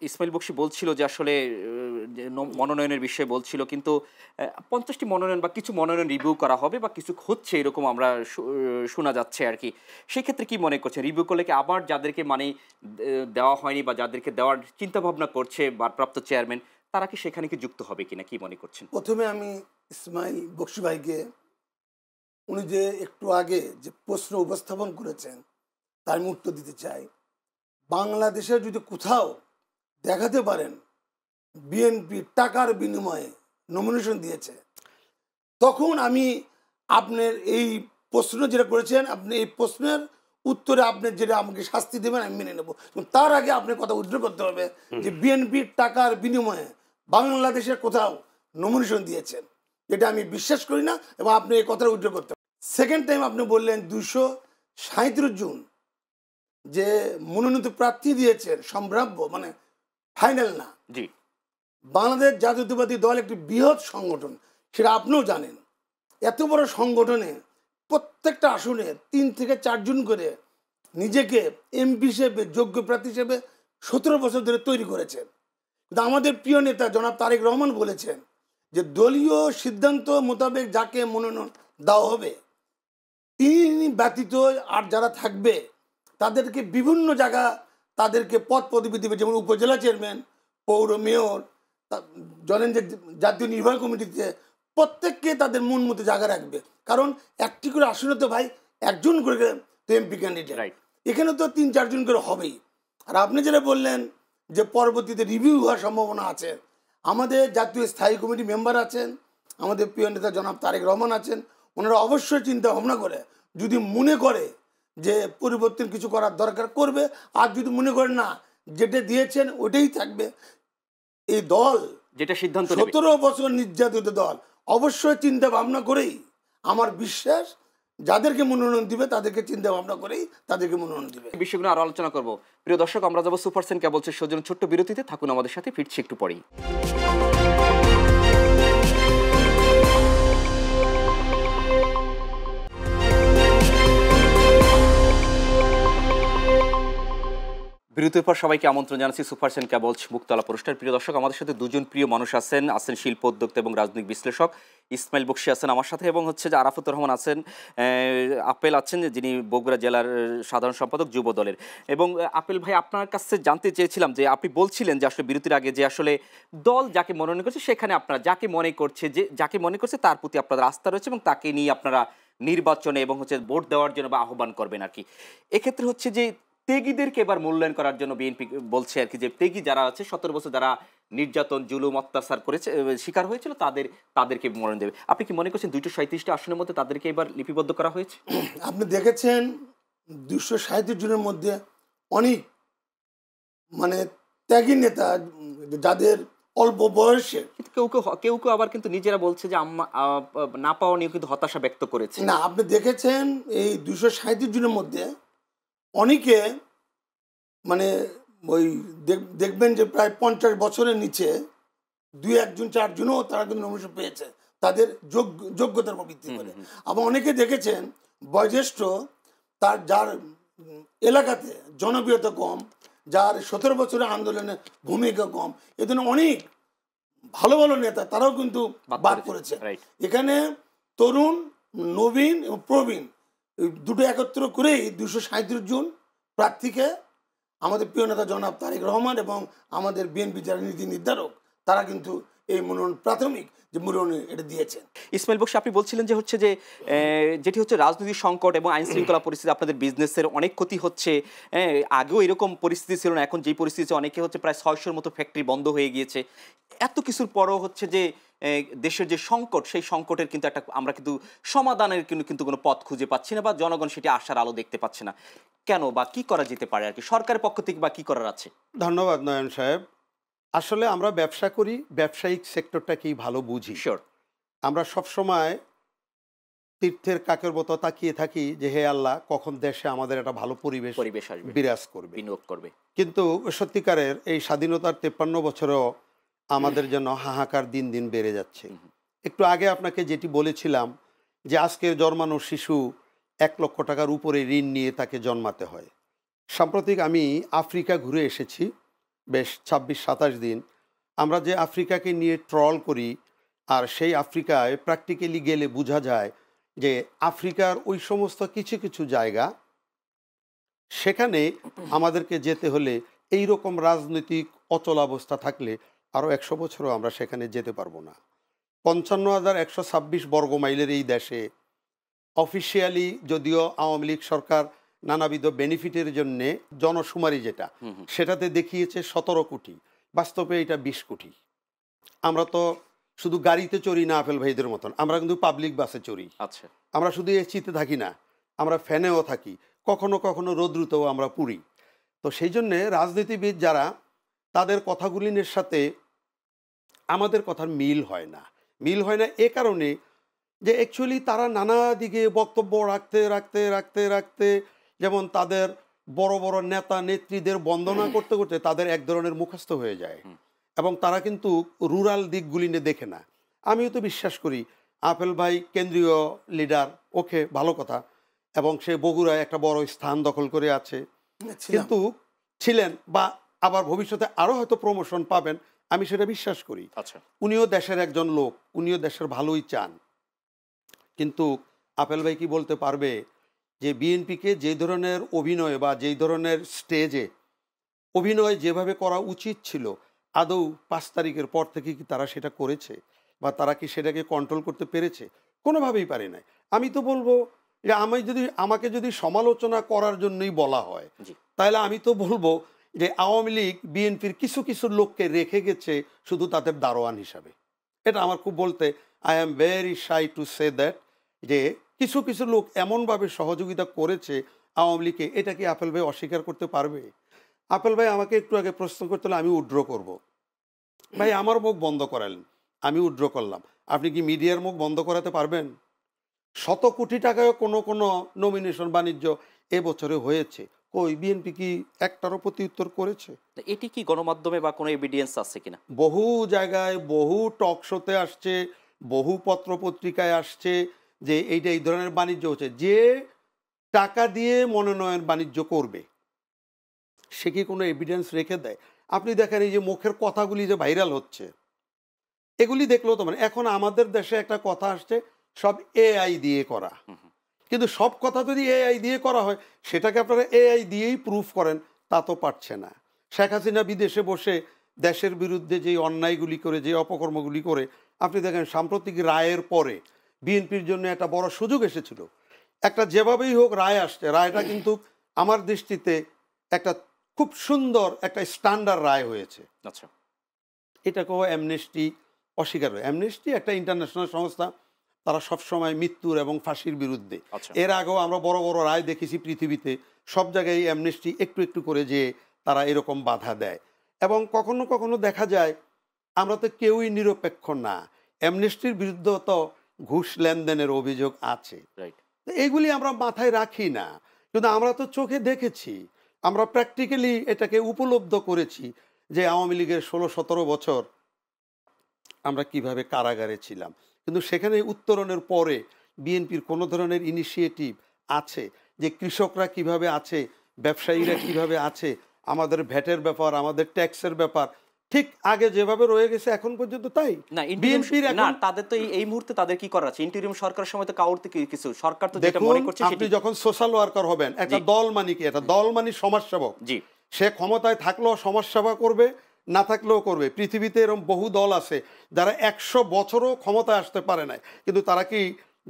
ইসমাইল বকশী বলছিল যে আসলে যে মনোনয়নের বিষয়ে বলছিল, কিন্তু 50টি মনোনয়ন বা কিছু মনোনয়ন রিভিউ করা হবে বা কিছু হচ্ছে এরকম আমরা শোনা যাচ্ছে আর কি। সেক্ষেত্রে কি মনে করছেন, রিভিউ করলে কি আবার যাদেরকে মানে দেওয়া হয়নি বা যাদেরকে দেওয়ার চিন্তাভাবনা করছে ভারপ্রাপ্ত চেয়ারম্যান, তারা কি সেখানে কি যুক্ত হবে কিনা, কি মনে করছেন? প্রথমে আমি ইসমাইল বকশী ভাইকে, উনি যে একটু আগে যে প্রশ্ন উপস্থাপন করেছেন তার আমি উত্তর দিতে চাই। বাংলাদেশে যদি কোথাও দেখাতে পারেন বিএনপি টাকার বিনিময়ে নমিনেশন দিয়েছে, তখন আমি আপনার এই প্রশ্ন যেটা করেছেন, আপনি এই প্রশ্নের উত্তরে আপনি যেটা আমাকে শাস্তি দেবেন আমি মেনে নেব। তার আগে আপনার কথা উদ্ধার করতে হবে যে বিএনপির টাকার বিনিময়ে বাংলাদেশের কোথাও নমিনেশন দিয়েছেন, এটা আমি বিশ্বাস করি না, এবং আপনি এই কথাটা উদ্ধার করতে হবে। সেকেন্ড টাইম আপনি বললেন 237 জন যে মনোনীত প্রার্থী দিয়েছেন সম্ভাব্য, মানে ফাইনাল না। জি। বাংলাদেশ জাতীয়তাবাদী দল একটি বৃহৎ সংগঠন, সেটা আপনিও জানেন। এত বড় সংগঠনে প্রত্যেকটা আসনে 3 থেকে 4 জন করে নিজেকে এমপি হিসেবে, যোগ্য প্রার্থী হিসেবে 17 বছর ধরে তৈরি করেছেন। কিন্তু আমাদের প্রিয় নেতা জনাব তারেক রহমান বলেছেন যে দলীয় সিদ্ধান্ত মোতাবেক যাকে মনোনয়ন দেওয়া হবে তিনি ব্যতীত আর যারা থাকবে তাদেরকে বিভিন্ন জায়গা তাদেরকে পদ পদবি দেবে, যেমন উপজেলা চেয়ারম্যান, পৌর মেয়র, জানেন যে জাতীয় নির্বাহী কমিটিতে প্রত্যেককে তাদের মন মতো জায়গা রাখবে। কারণ একটি করে আসনে তো ভাই একজন করে তো এমপি ক্যান্ডিডেট, এখানে তো 3-4 জন করে হবেই। আর আপনি যেটা বললেন যে পরবর্তীতে রিভিউ হওয়ার সম্ভাবনা আছে, আমাদের জাতীয় স্থায়ী কমিটি মেম্বার আছেন, আমাদের প্রিয় নেতা জনাব তারেক রহমান আছেন, ওনারা অবশ্যই চিন্তা ভাবনা করে যদি মনে করে যে পরিবর্তন কিছু করার দরকার করবে, আর যদি মনে করেন না যেটা দিয়েছেন ওটাই থাকবে, এই দল যেটা সিদ্ধান্ত 17 বছর নির্যাতিত দল অবশ্যই চিন্তা ভাবনা করেই, আমার বিশ্বাস যাদেরকে মনোনয়ন দিবে তাদেরকে চিন্তা ভাবনা করেই তাদেরকে মনোনয়ন দিবে। বিষয়গুলো আরো আলোচনা করব। প্রিয় দর্শক, আমরা যাবো সুপারসেন কেবলসের সৌজন্য ছোট্ট বিরতিতে। থাকুন আমাদের সাথে, ফিরছি একটু পরেই। বিরতির পর সবাইকে আমন্ত্রণ জানাচ্ছি সুপারসেন কেবলস মুক্তলা পুরস্কার। প্রিয় দর্শক, আমাদের সাথে দুজন প্রিয় মানুষ আছেন শিল্প উদ্যোক্তা এবং রাজনৈতিক বিশ্লেষক ইসমাইল বকশী আছেন আমার সাথে, এবং হচ্ছে যে আরাফাত রহমান আছেন, আপেল আছেন যিনি বগুড়া জেলার সাধারণ সম্পাদক যুব দলের। এবং আপেল ভাই, আপনার কাছে জানতে চেয়েছিলাম যে আপনি বলছিলেন যে আসলে বিরতির আগে যে আসলে দল যাকে মনোনয়ন করছে সেখানে আপনারা যাকে মনে করছে তার প্রতি আপনাদের আস্থা রয়েছে এবং তাকে নিয়ে আপনারা নির্বাচনে এবং হচ্ছে ভোট দেওয়ার জন্য বা আহ্বান করবেন আর কি। এক্ষেত্রে হচ্ছে যে ত্যাগীদেরকে এবার মূল্যায়ন করার জন্য বিএনপি বলছে আর কি, যে ত্যাগী যারা আছে 17 বছর যারা নির্যাতন জুলুম অত্যাচার করেছে শিকার হয়েছিল তাদেরকে মনোনয়ন দেবে। আপনি কি মনে করছেন 237টা আসনের মধ্যে তাদেরকে এবার লিপিবদ্ধ করা হয়েছে? আপনি দেখেছেন 237 জনের মধ্যে অনেক মানে ত্যাগী নেতা যাদের অল্প বয়সে, কেউ কেউ আবার কিন্তু নিজেরা বলছে যে না পাওয়া নিয়ে কিন্তু হতাশা ব্যক্ত করেছে। না, আপনি দেখেছেন এই 237 জনের মধ্যে অনেকে মানে ওই দেখবেন যে প্রায় 50 বছরের নিচে 2-1 4জনও তারা কিন্তু নমিনেশন পেয়েছে তাদের যোগ্যতার উপর ভিত্তি করে। আবার অনেকে দেখেছেন বয়োজ্যেষ্ঠ, যার এলাকাতে জনপ্রিয়তা কম, যার 17 বছরের আন্দোলনে ভূমিকা কম, এ ধরনের অনেক ভালো ভালো নেতা তারাও কিন্তু বাদ করেছে। এখানে তরুণ, নবীন এবং প্রবীণ দুটো একত্র করেই 237 জন প্রার্থীকে আমাদের প্রিয় নেতা জনাব তারেক রহমান এবং আমাদের বিএনপি যারা নীতি নির্ধারক তারা কিন্তু এই মনোনয়ন প্রাথমিক যে মনোনয়ন এটা দিয়েছেন। ইসমাইল বকশী, আপনি বলছিলেন যে হচ্ছে যে যেটি হচ্ছে রাজনৈতিক সংকট এবং আইন শৃঙ্খলা পরিস্থিতি, আপনাদের বিজনেসের অনেক ক্ষতি হচ্ছে। আগেও এরকম পরিস্থিতি ছিল না, এখন যেই পরিস্থিতি অনেকে হচ্ছে প্রায় 600-র মতো ফ্যাক্টরি বন্ধ হয়ে গিয়েছে। এত কিছুর পরও হচ্ছে যে দেশের যে সংকট, সেই সংকটের কিন্তু একটা আমরা কিন্তু সমাধানের কিন্তু কোনো পথ খুঁজে পাচ্ছি না, বা জনগণ সেটি আশার আলো দেখতে পাচ্ছে না। কেন বা কি করা যেতে পারে আর কি সরকারের পক্ষ থেকে, বা কি করার আছে? ধন্যবাদ নয়ন সাহেব। আসলে আমরা ব্যবসা করি, ব্যবসায়িক সেক্টরটাকেই ভালো বুঝি। শিওর। আমরা সবসময় তীর্থের কাকের মতো তাকিয়ে থাকি যে হে আল্লাহ, কখন দেশে আমাদের একটা ভালো পরিবেশ আসবে, বিরাজ করবে, বিনিয়োগ করবে। কিন্তু সত্যিকারের এই স্বাধীনতার 53 বছরেও আমাদের জন্য হাহাকার দিন দিন বেড়ে যাচ্ছে। একটু আগে আপনাকে যেটি বলেছিলাম যে আজকের জন্মানো শিশু 1 লক্ষ টাকার উপরে ঋণ নিয়ে তাকে জন্মাতে হয়। সাম্প্রতিক আমি আফ্রিকা ঘুরে এসেছি বেশ 26-27 দিন। আমরা যে আফ্রিকাকে নিয়ে ট্রল করি, আর সেই আফ্রিকায় প্র্যাকটিক্যালি গেলে বোঝা যায় যে আফ্রিকার ওই সমস্ত কিছু কিছু জায়গা, সেখানে আমাদেরকে যেতে হলে এই রকম রাজনৈতিক অচলাবস্থা থাকলে আরও 100 বছরও আমরা সেখানে যেতে পারবো না। 55,126 বর্গ মাইলের এই দেশে অফিসিয়ালি যদিও আওয়ামী লীগ সরকার নানাবিধ বেনিফিটের জন্যে জনশুমারি যেটা সেটাতে দেখিয়েছে 17 কোটি, বাস্তবে এটা 20 কোটি। আমরা তো শুধু গাড়িতে চড়ি না আপেল ভাইদের মতন, আমরা কিন্তু পাবলিক বাসে চড়ি। আচ্ছা, আমরা শুধু এসিতে থাকি না, আমরা ফ্যানেও থাকি, কখনো কখনো রোদ্রুতেও আমরা পুড়ি। তো সেই জন্যে রাজনীতিবিদ যারা, তাদের কথাগুলির সাথে আমাদের কথার মিল হয় না। মিল হয় না এ কারণে যে অ্যাকচুয়ালি তারা নানা দিকে বক্তব্য রাখতে রাখতে রাখতে রাখতে, যেমন তাদের বড় বড় নেতা নেত্রীদের বন্দনা করতে করতে তাদের এক ধরনের মুখস্থ হয়ে যায়, এবং তারা কিন্তু রুরাল দিকগুলি নিয়ে দেখে না। আমিও তো বিশ্বাস করি আপেল ভাই কেন্দ্রীয় লিডার, ওকে ভালো কথা, এবং সে বগুড়ায় একটা বড় স্থান দখল করে আছে, কিন্তু ছিলেন, বা আবার ভবিষ্যতে আরও হয়তো প্রমোশন পাবেন, আমি সেটা বিশ্বাস করি। আচ্ছা, উনিও দেশের একজন লোক, উনিও দেশের ভালোই চান। কিন্তু আপেল ভাই কি বলতে পারবে যে বিএনপিকে যে ধরনের অভিনয় বা যেই ধরনের স্টেজে অভিনয় যেভাবে করা উচিত ছিল, আদৌ 5 তারিখের পর থেকে কি তারা সেটা করেছে, বা তারা কি সেটাকে কন্ট্রোল করতে পেরেছে? কোনোভাবেই পারে নাই। আমি তো বলবো যে আমাকে যদি সমালোচনা করার জন্যই বলা হয়, তাহলে আমি তো বলবো যে আওয়ামী লীগ বিএনপির কিছু কিছু লোককে রেখে গেছে শুধু তাদের দারোয়ান হিসাবে। এটা আমার খুব বলতে, I am very shy to say that, যে কিছু কিছু লোক এমনভাবে সহযোগিতা করেছে আওয়ামী লীগকে, এটা কি আপেল ভাই অস্বীকার করতে পারবে? আপেল ভাই আমাকে একটু আগে প্রশ্ন করতে হলে আমি উইথড্র করব। ভাই আমার মুখ বন্ধ করালেন, আমি উইথড্র করলাম, আপনি কি মিডিয়ার মুখ বন্ধ করাতে পারবেন? 100 কোটি টাকায় কোনো কোনো নমিনেশন বাণিজ্য এবছরে হয়েছে, কই বিএনপি কি একটারও প্রতি উত্তর করেছে? এটি কি গণমাধ্যমে বা কোনো এভিডেন্স আছে কিনা? বহু জায়গায় বহু টক শোতে আসছে, বহু পত্র পত্রিকায় আসছে যে এইটা এই ধরনের বাণিজ্য হচ্ছে। যে টাকা দিয়ে মনোনয়ন বাণিজ্য করবে সে কি কোনো এভিডেন্স রেখে দেয়? আপনি দেখেন এই যে মুখের কথাগুলি যে ভাইরাল হচ্ছে, এগুলি দেখলেও তো মানে, এখন আমাদের দেশে একটা কথা আসছে সব এআই দিয়ে করা, কিন্তু সব কথা যদি এআই দিয়ে করা হয় সেটাকে আপনারা এআই দিয়েই প্রুফ করেন, তা তো পারছে না। শেখ হাসিনা বিদেশে বসে দেশের বিরুদ্ধে যে অন্যায়গুলি করে, যে অপকর্মগুলি করে, আপনি দেখেন সাম্প্রতিক রায়ের পরে বিএনপির জন্য একটা বড় সুযোগ এসেছিল। একটা যেভাবেই হোক রায় আসছে, রায়টা কিন্তু আমার দৃষ্টিতে একটা খুব সুন্দর একটা স্ট্যান্ডার্ড রায় হয়েছে। আচ্ছা, এটাকেও অ্যামনেস্টি অস্বীকার করে। অ্যামনেস্টি একটা ইন্টারন্যাশনাল সংস্থা, তারা সবসময় মৃত্যুর এবং ফাঁসির বিরুদ্ধে। আচ্ছা, এর আগেও আমরা বড় বড় রায় দেখেছি পৃথিবীতে, সব জায়গায় অ্যামনেস্টি একটু একটু করে যে তারা এরকম বাধা দেয়। এবং কখনো কখনো দেখা যায় আমরা তো কেউই নিরপেক্ষ না, অ্যামনেস্টির বিরুদ্ধে তো ঘুষ লেনদেনের অভিযোগ আছে। রাইট। তো এইগুলি আমরা মাথায় রাখি না, কিন্তু আমরা তো চোখে দেখেছি, আমরা প্র্যাকটিক্যালি এটাকে উপলব্ধ করেছি যে আওয়ামী লীগের 16-17 বছর আমরা কিভাবে কারাগারে ছিলাম। কিন্তু সেখানে উত্তরণের পরে বিএনপির কোনো ধরনের ইনিশিয়েটিভ আছে যে কৃষকরা কিভাবে আছে, ব্যবসায়ীরা কিভাবে আছে, আমাদের ভ্যাটের ব্যাপার, আমাদের ট্যাক্সের ব্যাপার ঠিক আগে যেভাবে রয়ে গেছে এখন পর্যন্ত তাই। না, বিএনপির না, তাদের তো এই মুহূর্তে তাদের কি করার আছে? ইন্টারিম সরকারের সময় তো কাউর থেকে কিছু সরকার তো যেটা মনে করছে আপনি যখন সোশ্যাল ওয়ার্কার হবেন, একটা দল মানে কি, একটা দল মানে সমাজসেবক। জি, সে ক্ষমতায় থাকলেও সমাজসেবা করবে, না থাকলেও করবে। পৃথিবীতে এরকম বহু দল আছে যারা 100 বছরও ক্ষমতায় আসতে পারে নাই, কিন্তু তারা কি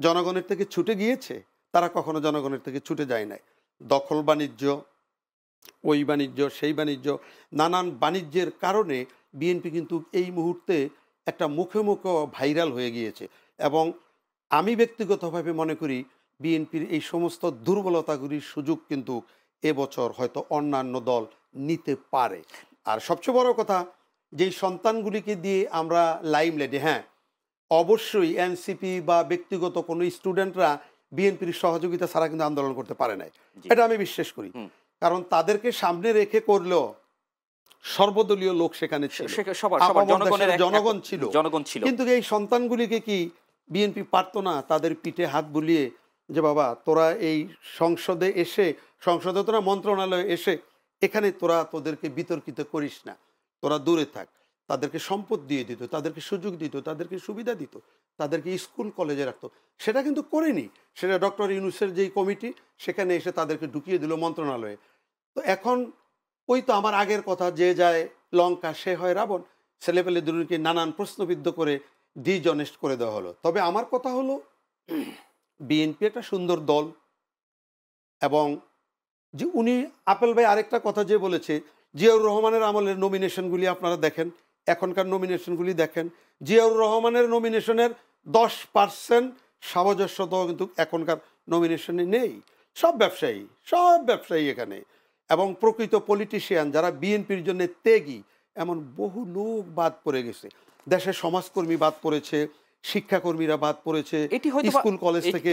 জনগণের থেকে ছুটে গিয়েছে? তারা কখনো জনগণের থেকে ছুটে যায় নাই। দখল বাণিজ্য, ওই বাণিজ্য, সেই বাণিজ্য, নানান বাণিজ্যের কারণে বিএনপি কিন্তু এই মুহূর্তে একটা মুখে মুখে ভাইরাল হয়ে গিয়েছে। এবং আমি ব্যক্তিগতভাবে মনে করি বিএনপির এই সমস্ত দুর্বলতাগুলির সুযোগ কিন্তু এবছর হয়তো অন্যান্য দল নিতে পারে। আর সবচেয়ে বড় কথা, যেই সন্তানগুলিকে দিয়ে আমরা লাইমলাইটে, হ্যাঁ অবশ্যই এনসিপি বা ব্যক্তিগত কোনো স্টুডেন্টরা বিএনপির সহযোগিতা ছাড়া কিন্তু আন্দোলন করতে পারে নাই, এটা আমি বিশ্বাস করি। কারণ তাদেরকে সামনে রেখে করলেও সর্বদলীয় লোক সেখানে ছিল, জনগণ ছিল। কিন্তু এই সন্তানগুলিকে কি বিএনপি পারতো না তাদের পিঠে হাত বুলিয়ে যে বাবা তোরা এই সংসদে এসে, সংসদে তোরা মন্ত্রণালয়ে এসে এখানে তোরা তোদেরকে বিতর্কিত করিস না, তোরা দূরে থাক। তাদেরকে সম্পদ দিয়ে দিত, তাদেরকে সুযোগ দিত, তাদেরকে সুবিধা দিত, তাদেরকে স্কুল কলেজে রাখতো। সেটা কিন্তু করেনি। সেটা ডক্টর ইউনূসের যেই কমিটি সেখানে এসে তাদেরকে ঢুকিয়ে দিল মন্ত্রণালয়ে। তো এখন ওই তো আমার আগের কথা, যে যায় লঙ্কা সে হয় রাবণ, ছেলেপেলে দুটোকে নানান প্রশ্নবিদ্ধ করে ডিজনেস্ট করে দেওয়া হলো। তবে আমার কথা হলো বিএনপি একটা সুন্দর দল, এবং যে উনি আপেল ভাই আরেকটা কথা যে বলেছে, জিয়াউর রহমানের আমলের নমিনেশনগুলি আপনারা দেখেন, এখনকার নমিনেশনগুলি দেখেন, জিয়াউর রহমানের নমিনেশনের 10% সামঞ্জস্যতাও কিন্তু এখনকার নমিনেশনে নেই। সব ব্যবসায়ী এখানে, এবং প্রকৃত পলিটিশিয়ান যারা বিএনপির জন্য ত্যাগী এমন বহু লোক বাদ পড়ে গেছে। দেশের সমাজকর্মী বাদ পড়েছে, শিক্ষাকর্মীরা বাদ পড়েছে, স্কুল কলেজ থেকে।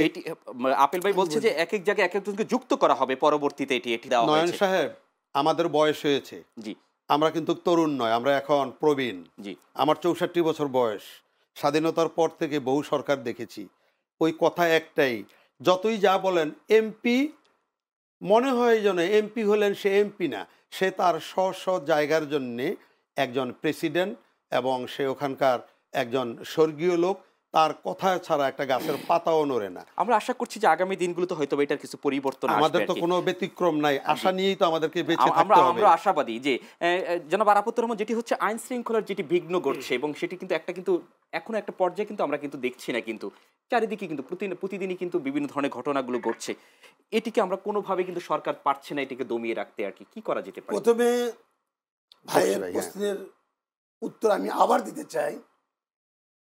আপেল ভাই বলছে যে এক এক জায়গায় এক একজনকে যুক্ত করা হবে পরবর্তীতে, এটি দেওয়া হয়েছে। নয়ন সাহেব, আমাদের বয়স হয়েছে, জি, আমরা কিন্তু তরুণ নয়, আমরা এখন প্রবীণ। জি, আমার 64 বছর বয়স। স্বাধীনতার পর থেকে বহু সরকার দেখেছি। ওই কথা একটাই, যতই যা বলেন এমপি মনে হয় যেন এমপি হলেন সে এমপি না, সে তার স্ব জায়গার জন্যে একজন প্রেসিডেন্ট, এবং সে ওখানকার একজন স্বর্গীয় লোক, তার কথা ছাড়া একটা গাছের পাতাও নড়ে না। আমরা আশা করছি যে আগামী দিনগুলোতে হয়তো এটার কিছু পরিবর্তন আসবে। আমাদের তো কোনো ব্যতিক্রম নাই, আশা নিয়েই তো আমাদেরকে বেঁচে থাকতে হবে। আমরা আশাবাদী যে জনাব আরাফাতুর রহমান, যেটি হচ্ছে আইন শৃঙ্খলার যেটি বিঘ্ন ঘটছে, এবং সেটি কিন্তু এখনো একটা পর্যায়ে কিন্তু আমরা কিন্তু দেখছি না, কিন্তু চারিদিকে কিন্তু প্রতিদিনই কিন্তু বিভিন্ন ধরনের ঘটনাগুলো ঘটছে। এটিকে আমরা কোনোভাবে কিন্তু সরকার পারছে না এটিকে দমিয়ে রাখতে। আর কি করা যেতে পারে? প্রথমে ভাইয়ের প্রশ্নের উত্তর আমি আবার দিতে চাই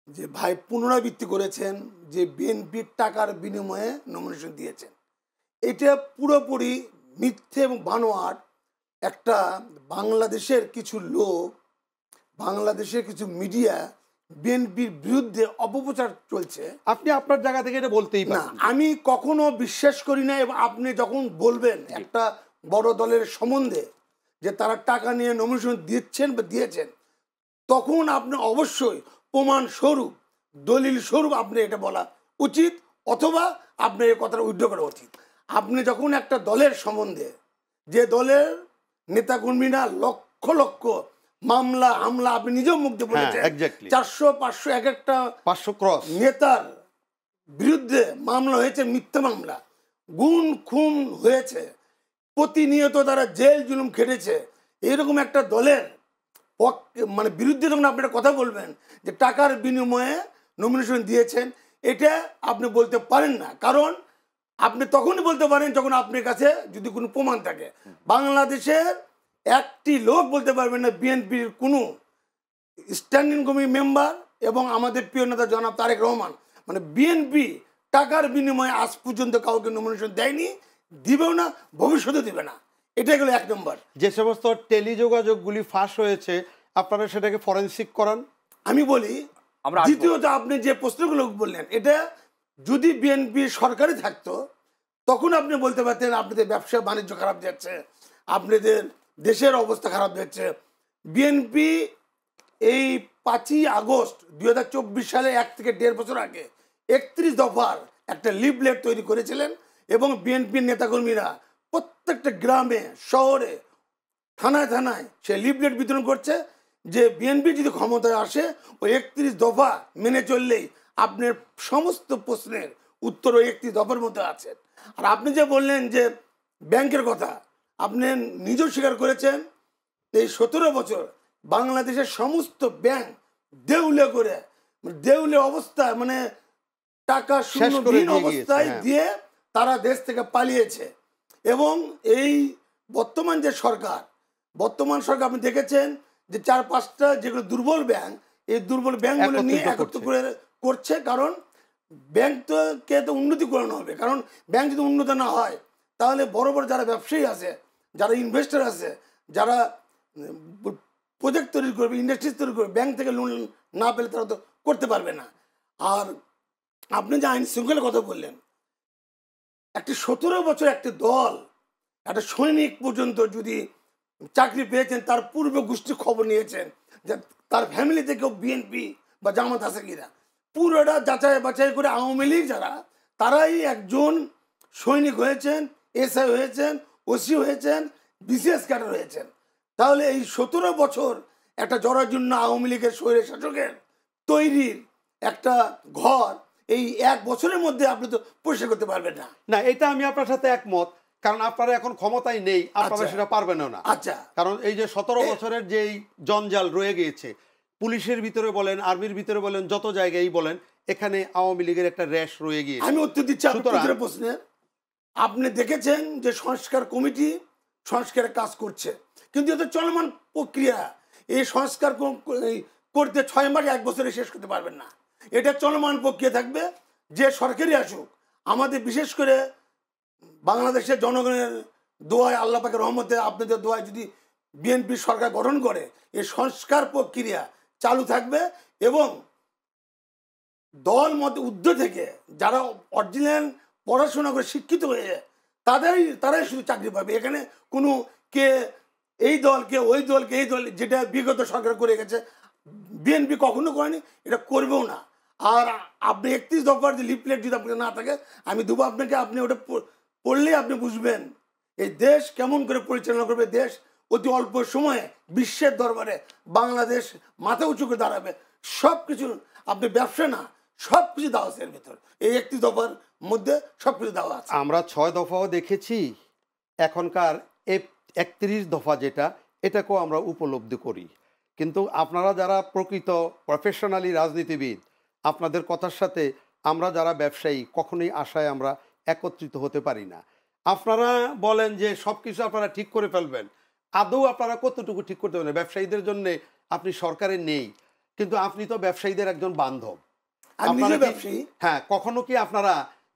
যে ভাই পুনরাবৃত্তি করেছেন যে বিএনপির টাকার বিনিময়ে নমিনেশন দিয়েছেন। এটা পুরোপুরি মিথ্যে এবং বানোয়াট। একটা বাংলাদেশের কিছু লোক, বাংলাদেশের কিছু মিডিয়া বিএনপির বিরুদ্ধে অপপ্রচার চলছে। আপনি আপনার জায়গা থেকে এটা বলতেই না, পারেন। আমি কখনো বিশ্বাস করি না। এবং আপনি যখন বলবেন একটা বড় দলের সম্বন্ধে যে তারা টাকা নিয়ে নমিনেশন দিচ্ছেন বা দিয়েছেন, তখন আপনি অবশ্যই প্রমাণ স্বরূপ, দলিল স্বরূপ আপনি এটা বলা উচিত, অথবা আপনি এই কথাটা উইথড্র করা উচিত। আপনি যখন একটা দলের সম্বন্ধে, যে দলের নেতাকর্মীরা লক্ষ লক্ষ মামলা হামলা, আপনি নিজেও মুগ্ধ বলেছেন 400-500 এক একটা 500 ক্রস নেতার বিরুদ্ধে মামলা হয়েছে, মিথ্যা মামলা, গুম খুন হয়েছে, প্রতিনিয়ত তারা জেল জুলুম খেটেছে। এরকম একটা দলের মানে বিরুদ্ধে যখন আপনি কথা বলবেন যে টাকার বিনিময়ে নমিনেশন দিয়েছেন, এটা আপনি বলতে পারেন না। কারণ আপনি তখনই বলতে পারেন যখন আপনার কাছে যদি কোনো প্রমাণ থাকে। বাংলাদেশের একটি লোক বলতে পারবেন না বিএনপির কোনো স্ট্যান্ডিং কমিটি মেম্বার এবং আমাদের প্রিয় নেতা জনাব তারেক রহমান মানে বিএনপি টাকার বিনিময়ে আজ পর্যন্ত কাউকে নমিনেশন দেয়নি, দিবেও না, ভবিষ্যতে দিবে না। এটাই হলো 1 নম্বর। যে সমস্ত টেলিযোগাযোগগুলি ফাঁস হয়েছে আপনারা সেটাকে ফরেনসিক করান। আমি বলি দ্বিতীয়ত আপনি যে প্রশ্নগুলো বললেন এটা যদি বিএনপি সরকারে থাকতো তখন আপনি বলতে পারতেন আপনাদের ব্যবসা বাণিজ্য খারাপ যাচ্ছে, আপনাদের দেশের অবস্থা খারাপ যাচ্ছে। বিএনপি এই 5ই আগস্ট 2024 সালে 1 থেকে 1.5 বছর আগে 31 দফার একটা লিফলেট তৈরি করেছিলেন এবং বিএনপির নেতাকর্মীরা প্রত্যেকটা গ্রামে শহরে থানায় থানায় সে লিফলেট বিতরণ করছে যে বিএনপি যদি ক্ষমতায় আসে ওই 31 দফা মেনে চললেই আপনার সমস্ত প্রশ্নের উত্তর ওই 31 দফার মধ্যে আছে। আর আপনি যে বললেন যে ব্যাংকের কথা, আপনি নিজেও স্বীকার করেছেন এই 17 বছর বাংলাদেশের সমস্ত ব্যাংক দেউলে করে দেউলে অবস্থায় মানে টাকা শূন্যহীন অবস্থায় দিয়ে তারা দেশ থেকে পালিয়েছে। এবং এই বর্তমান সরকার আপনি দেখেছেন যে 4-5টা যেগুলো দুর্বল ব্যাংক, এই দুর্বল ব্যাংকগুলো নিয়ে একত্র করে করছে। কারণ ব্যাংককে তো উন্নতি করানো হবে, কারণ ব্যাংক যদি উন্নত না হয় তাহলে বড় বড় যারা ব্যবসায়ী আছে, যারা ইনভেস্টর আছে, যারা প্রজেক্ট তৈরি করবে, ইন্ডাস্ট্রিজ তৈরি করবে, ব্যাংক থেকে লোন না পেলে তারা তো করতে পারবে না। আর আপনি যে আইন শৃঙ্খলার কথা বললেন, একটি 17 বছর একটি দল একটা সৈনিক পর্যন্ত যদি চাকরি পেয়েছেন তার পূর্ব গোষ্ঠী খবর নিয়েছেন যে তার ফ্যামিলি থেকেও বিএনপি বা জামাত আছে কিনা, পুরোটা যাচাই বাছাই করে আওয়ামী লীগ যারা তারাই একজন সৈনিক হয়েছেন, এসআই হয়েছেন, ওসি হয়েছেন, বিসিএস ক্যাডার হয়েছেন। তাহলে এই 17 বছর একটা জরাজীর্ণ আওয়ামী লীগের স্বৈর শাসকের তৈরির একটা ঘর এই 1 বছরের মধ্যে আপনি তো পরিষ্কার করতে পারবেন না। না, এটা আমি আপনার সাথে একমত, কারণ আপনারা এখন ক্ষমতায় নেই, আপনারা সেটা পারবেন না। আচ্ছা, কারণ এই যে 17 বছরের যেই জঞ্জাল রয়ে গিয়েছে, পুলিশের ভিতরে বলেন, আর্মির ভিতরে বলেন, যত জায়গায় বলেন, এখানে আওয়ামী লীগের একটা র্যাশ রয়ে গিয়েছে। আমি উত্তর দিচ্ছি আপনার প্রশ্নে। আপনি দেখেছেন যে সংস্কার কমিটি সংস্কারের কাজ করছে, কিন্তু এটা চলমান প্রক্রিয়া। এই সংস্কার করতে 6 মাস 1 বছরে শেষ করতে পারবেন না, এটা চলমান প্রক্রিয়া থাকবে। যে সরকারই আসুক, আমাদের বিশেষ করে বাংলাদেশের জনগণের দোয়ায়, আল্লাহ পাকের রহমতে, আপনাদের দোয়ায় যদি বিএনপি সরকার গঠন করে এই সংস্কার প্রক্রিয়া চালু থাকবে এবং দল মত ঊর্ধ্ব থেকে যারা অরিজিনাল পড়াশোনা করে শিক্ষিত হয়ে তারাই শুধু চাকরি পাবে। এখানে কোনো কে এই দলকে ওই দলকে এই দল, যেটা বিগত সরকার করে গেছে, বিএনপি কখনো করেনি, এটা করবেও না। আর আপনি 31 দফার যে লিফলেট যদি আপনাকে না থাকে, আমি দেবো আপনাকে, আপনি ওটা পড়লেই আপনি বুঝবেন এই দেশ কেমন করে পরিচালনা করবে। দেশ অতি অল্প সময়ে বিশ্বের দরবারে বাংলাদেশ মাথা উঁচু করে দাঁড়াবে। সব কিছু, আপনি ব্যবসা না, সব কিছু দেওয়া আছে এর ভিতর, এই 31 দফার মধ্যে সব কিছু দেওয়া আছে। আমরা 6 দফাও দেখেছি, এখনকার 31 দফা যেটা, এটাকেও আমরা উপলব্ধি করি। কিন্তু আপনারা যারা প্রকৃত প্রফেশনালি রাজনীতিবিদ, আপনাদের কথার সাথে আমরা যারা ব্যবসায়ী কখনোই আশায় আমরা একত্রিত হতে পারি না। আপনারা বলেন যে সব কিছু আপনারা ঠিক করে ফেলবেন, আদৌ আপনারা কতটুকু ঠিক করতে পারেন? ব্যবসায়ীদের জন্য আপনি সরকারে নেই, কিন্তু আপনি তো ব্যবসায়ীদের একজন বান্ধব। হ্যাঁ, কখনো কি আপনারা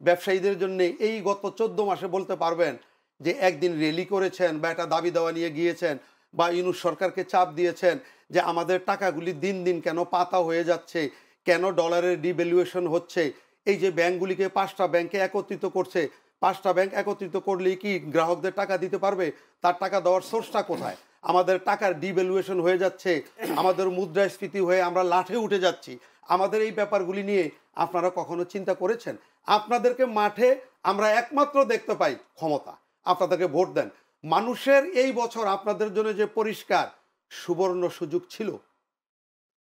ব্যবসায়ীদের জন্য এই গত 14 মাসে বলতে পারবেন যে একদিন র্যালি করেছেন বা একটা দাবি দেওয়া নিয়ে গিয়েছেন বা ইউনূস সরকারকে চাপ দিয়েছেন যে আমাদের টাকাগুলি দিন দিন কেন পাতা হয়ে যাচ্ছে, কেন ডলারের ডিভ্যালুয়েশন হচ্ছে? এই যে ব্যাংকগুলিকে 5টা ব্যাংকে একত্রিত করছে, 5টা ব্যাংক একত্রিত করলেই কি গ্রাহকদের টাকা দিতে পারবে? তার টাকা দেওয়ার সোর্সটা কোথায়? আমাদের টাকার ডিভ্যালুয়েশন হয়ে যাচ্ছে, আমাদের মুদ্রাস্ফীতি হয়ে আমরা লাঠে উঠে যাচ্ছি। আমাদের এই ব্যাপারগুলি নিয়ে আপনারা কখনো চিন্তা করেছেন? আপনাদেরকে মাঠে আমরা একমাত্র দেখতে পাই ক্ষমতা, আপনাদেরকে ভোট দেন। মানুষের এই বছর আপনাদের জন্য যে পরিষ্কার সুবর্ণ সুযোগ ছিল,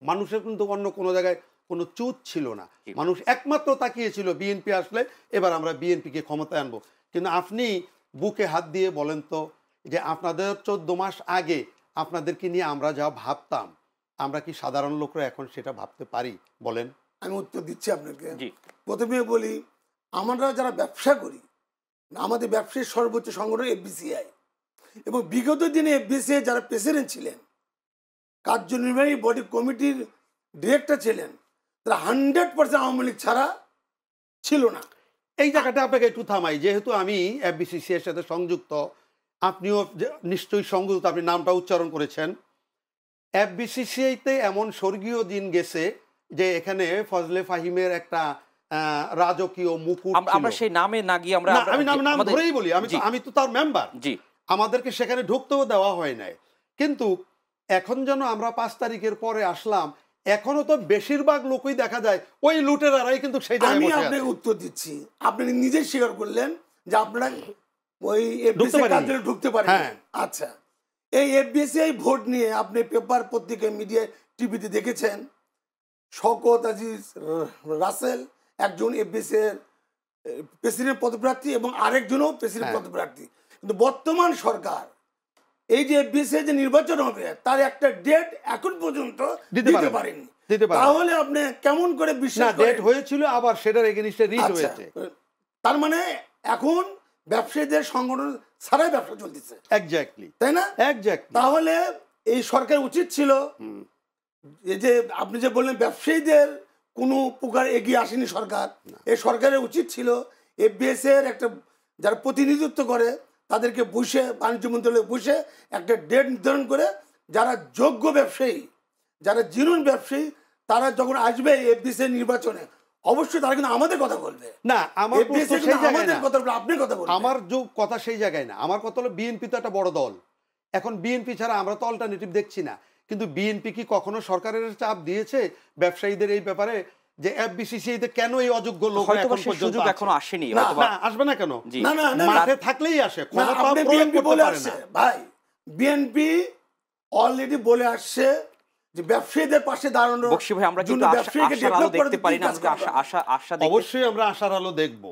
মানুষের কিন্তু অন্য কোনো জায়গায় কোনো চুত ছিল না। মানুষ একমাত্র তাকিয়েছিল বিএনপি আসলে এবার আমরা বিএনপিকে ক্ষমতায় আনবো। কিন্তু আপনি বুকে হাত দিয়ে বলেন তো যে আপনাদের 14 মাস আগে আপনাদেরকে নিয়ে আমরা যা ভাবতাম, আমরা কি সাধারণ লোকরা এখন সেটা ভাবতে পারি? বলেন। আমি উত্তর দিচ্ছি আপনাকে। প্রথমে বলি, আমরা যারা ব্যবসা করি আমাদের ব্যবসায়ী সর্বোচ্চ সংগঠন এফবিসিআই, এবং বিগত দিনে এফবিসিআই যারা প্রেসিডেন্ট ছিলেন, কার্যনির্বাহী বডি কমিটির ডিরেক্টর ছিলেন, তারা 100% আওয়ামী লীগ ছাড়া ছিল না। এই জায়গাটা আপনাকে একটু থামাই, যেহেতু আমি এফবিসিসি এর সাথে সংযুক্ত, আপনিও নিশ্চয়ই সংযুক্ত, আপনি নামটা উচ্চারণ করেছেন। এফবিসিসিতে এমন স্বর্গীয় দিন গেছে যে এখানে ফজলে ফাহিমের একটা রাজকীয় মুকুট, আমরা সেই নামে না গিয়ে আমি নাম ধরেই বলি, আমি তো তার মেম্বার, আমাদেরকে সেখানে ঢুকতেও দেওয়া হয় নাই। কিন্তু এখন যেন আমরা 5 তারিখের পরে আসলাম, এখনো তো বেশিরভাগ লোকই দেখা যায় ওই লুটেরারাই কিন্তু সেই জায়গায় বসে আছে। আমি আপনাকে উত্তর দিচ্ছি, আপনি নিজেই স্বীকার করলেন যে আপনারা ওই এফবিসিআই কার্যালয়ে ঢুকতে পারেন। আচ্ছা, এই এফবিসিআই ভোট নিয়ে আপনি পেপার, পত্রিকা, মিডিয়া, টিভিতে দেখেছেন শওকত আজিজ রাসেল একজন এফবিসিআই প্রেসিডেন্ট পদপ্রার্থী এবং আরেকজনও প্রেসিডেন্ট পদপ্রার্থী, কিন্তু বর্তমান সরকার এই যে এফবিসিআই যে নির্বাচন হবে তার একটা ডেট এখন পর্যন্ত দিতে পারেনি। তাহলে আপনি কেমন করে বিশ্বাস করেন? ডেট হয়েছিল, আবার সেটার এগেইনস্টে রিট হয়েছে। তার মানে এখন ব্যবসায়ীদের সংগঠন ছাড়াই ব্যবসা চলতেছে। এক্স্যাক্টলি, তাই না? এক্স্যাক্টলি। তাহলে এই সরকার উচিত ছিল, এই যে আপনি যে বললেন ব্যবসায়ীদের কোনো প্রকার এগিয়ে আসেনি সরকার, এই সরকারের উচিত ছিল এফবিসিআই এর একটা যারা প্রতিনিধিত্ব করে তাদেরকে বসে, বাণিজ্য মন্ত্রণালয়ে বসে একটা ডেট নির্ধারণ করে যারা যোগ্য ব্যবসায়ী, যারা জিনুইন ব্যবসায়ী, তারা যখন আসবে এফবিসিআই নির্বাচনে অবশ্যই তারা কিন্তু আমাদের কথা বলবে। না, আমার প্রশ্ন সেই জায়গায় না, আপনি কথা বলবেন, আমার যে কথা সেই জায়গায় না। আমার কথা হলো বিএনপি তো একটা বড় দল, এখন বিএনপি ছাড়া আমরা তো অল্টারনেটিভ দেখছি না। কিন্তু বিএনপি কি কখনো সরকারের চাপ দিয়েছে ব্যবসায়ীদের এই ব্যাপারে যে এফবিসিসিতে কেন এই অযোগ্য লোক এখন পর্যন্ত এখনো আসেনি? আসবে না কেন? না, মাঠে থাকলেই আসে, ক্ষমতা প্রয়োগ করতে পারে না। ভাই, বিএনপি অলরেডি বলে আসছে যে ব্যবসায়ীদের পাশে দাঁড়ানো। বকশী ভাই, আমরা কিন্তু আশার আলো দেখতে পারি না, আশা অবশ্যই আমরা আশার আলো দেখব,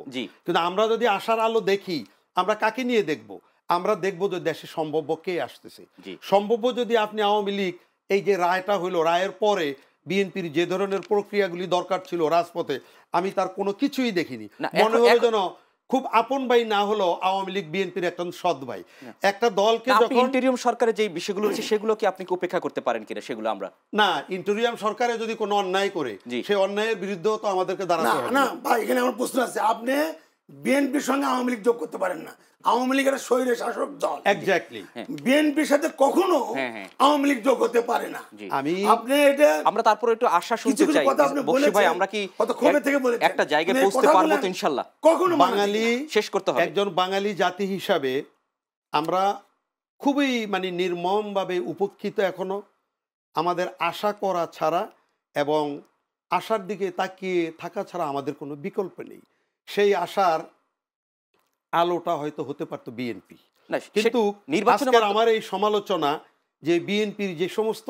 কিন্তু আমরা যদি আশার আলো দেখি, আমরা কাকে নিয়ে দেখব? আমরা দেখব যে দেশে সম্ভাব্য কে আসতেছে। সম্ভাব্য যদি আপনি আওয়ামী লীগ, এই যে রায়টা হইলো, রায়ের পরে বিএনপির যে ধরনের প্রক্রিয়াগুলি দরকার ছিল রাজপথে, আমি তার কোনো কিছুই দেখিনি। মনে হলো যেন খুব আপন ভাই না হলো আওয়ামী লীগ বিএনপির একজন সৎ ভাই। একটা দলকে যখন ইন্টেরিয়ম সরকারের যে বিষয়গুলো আছে সেগুলো কি আপনি উপেক্ষা করতে পারেন কিনা? সেগুলো আমরা না, ইন্টেরিয়ম সরকারে যদি কোনো অন্যায় করে সেই অন্যায়ের বিরুদ্ধেও তো আমাদেরকে দাঁড়াতে হবে। না ভাই, এখানে আমার প্রশ্ন আছে, আপনি বিএনপির সঙ্গে আওয়ামী লীগ যোগ করতে পারেন না। আওয়ামী লীগ একটা স্বৈর শাসক দল, এক্স্যাক্টলি। বিএনপির সাথে কখনো আওয়ামী লীগ যোগ হতে পারে না। আপনি এটা আমরা তারপর একটু আশা শুনতে চাই বকশী ভাই, আমরা কি একটা জায়গায় পৌঁছতে পারবো তো ইনশাআল্লাহ? কখনো বাঙালি শেষ করতে হবে, একজন বাঙালি জাতি হিসাবে আমরা খুবই নির্মমভাবে উপেক্ষিত এখনো। আমাদের আশা করা ছাড়া এবং আশার দিকে তাকিয়ে থাকা ছাড়া আমাদের কোনো বিকল্প নেই। সেই আশার আলোটা হয়তো হতে পারতো বিএনপি, কিন্তু আজকের আমার এই সমালোচনা যে বিএনপির যে সমস্ত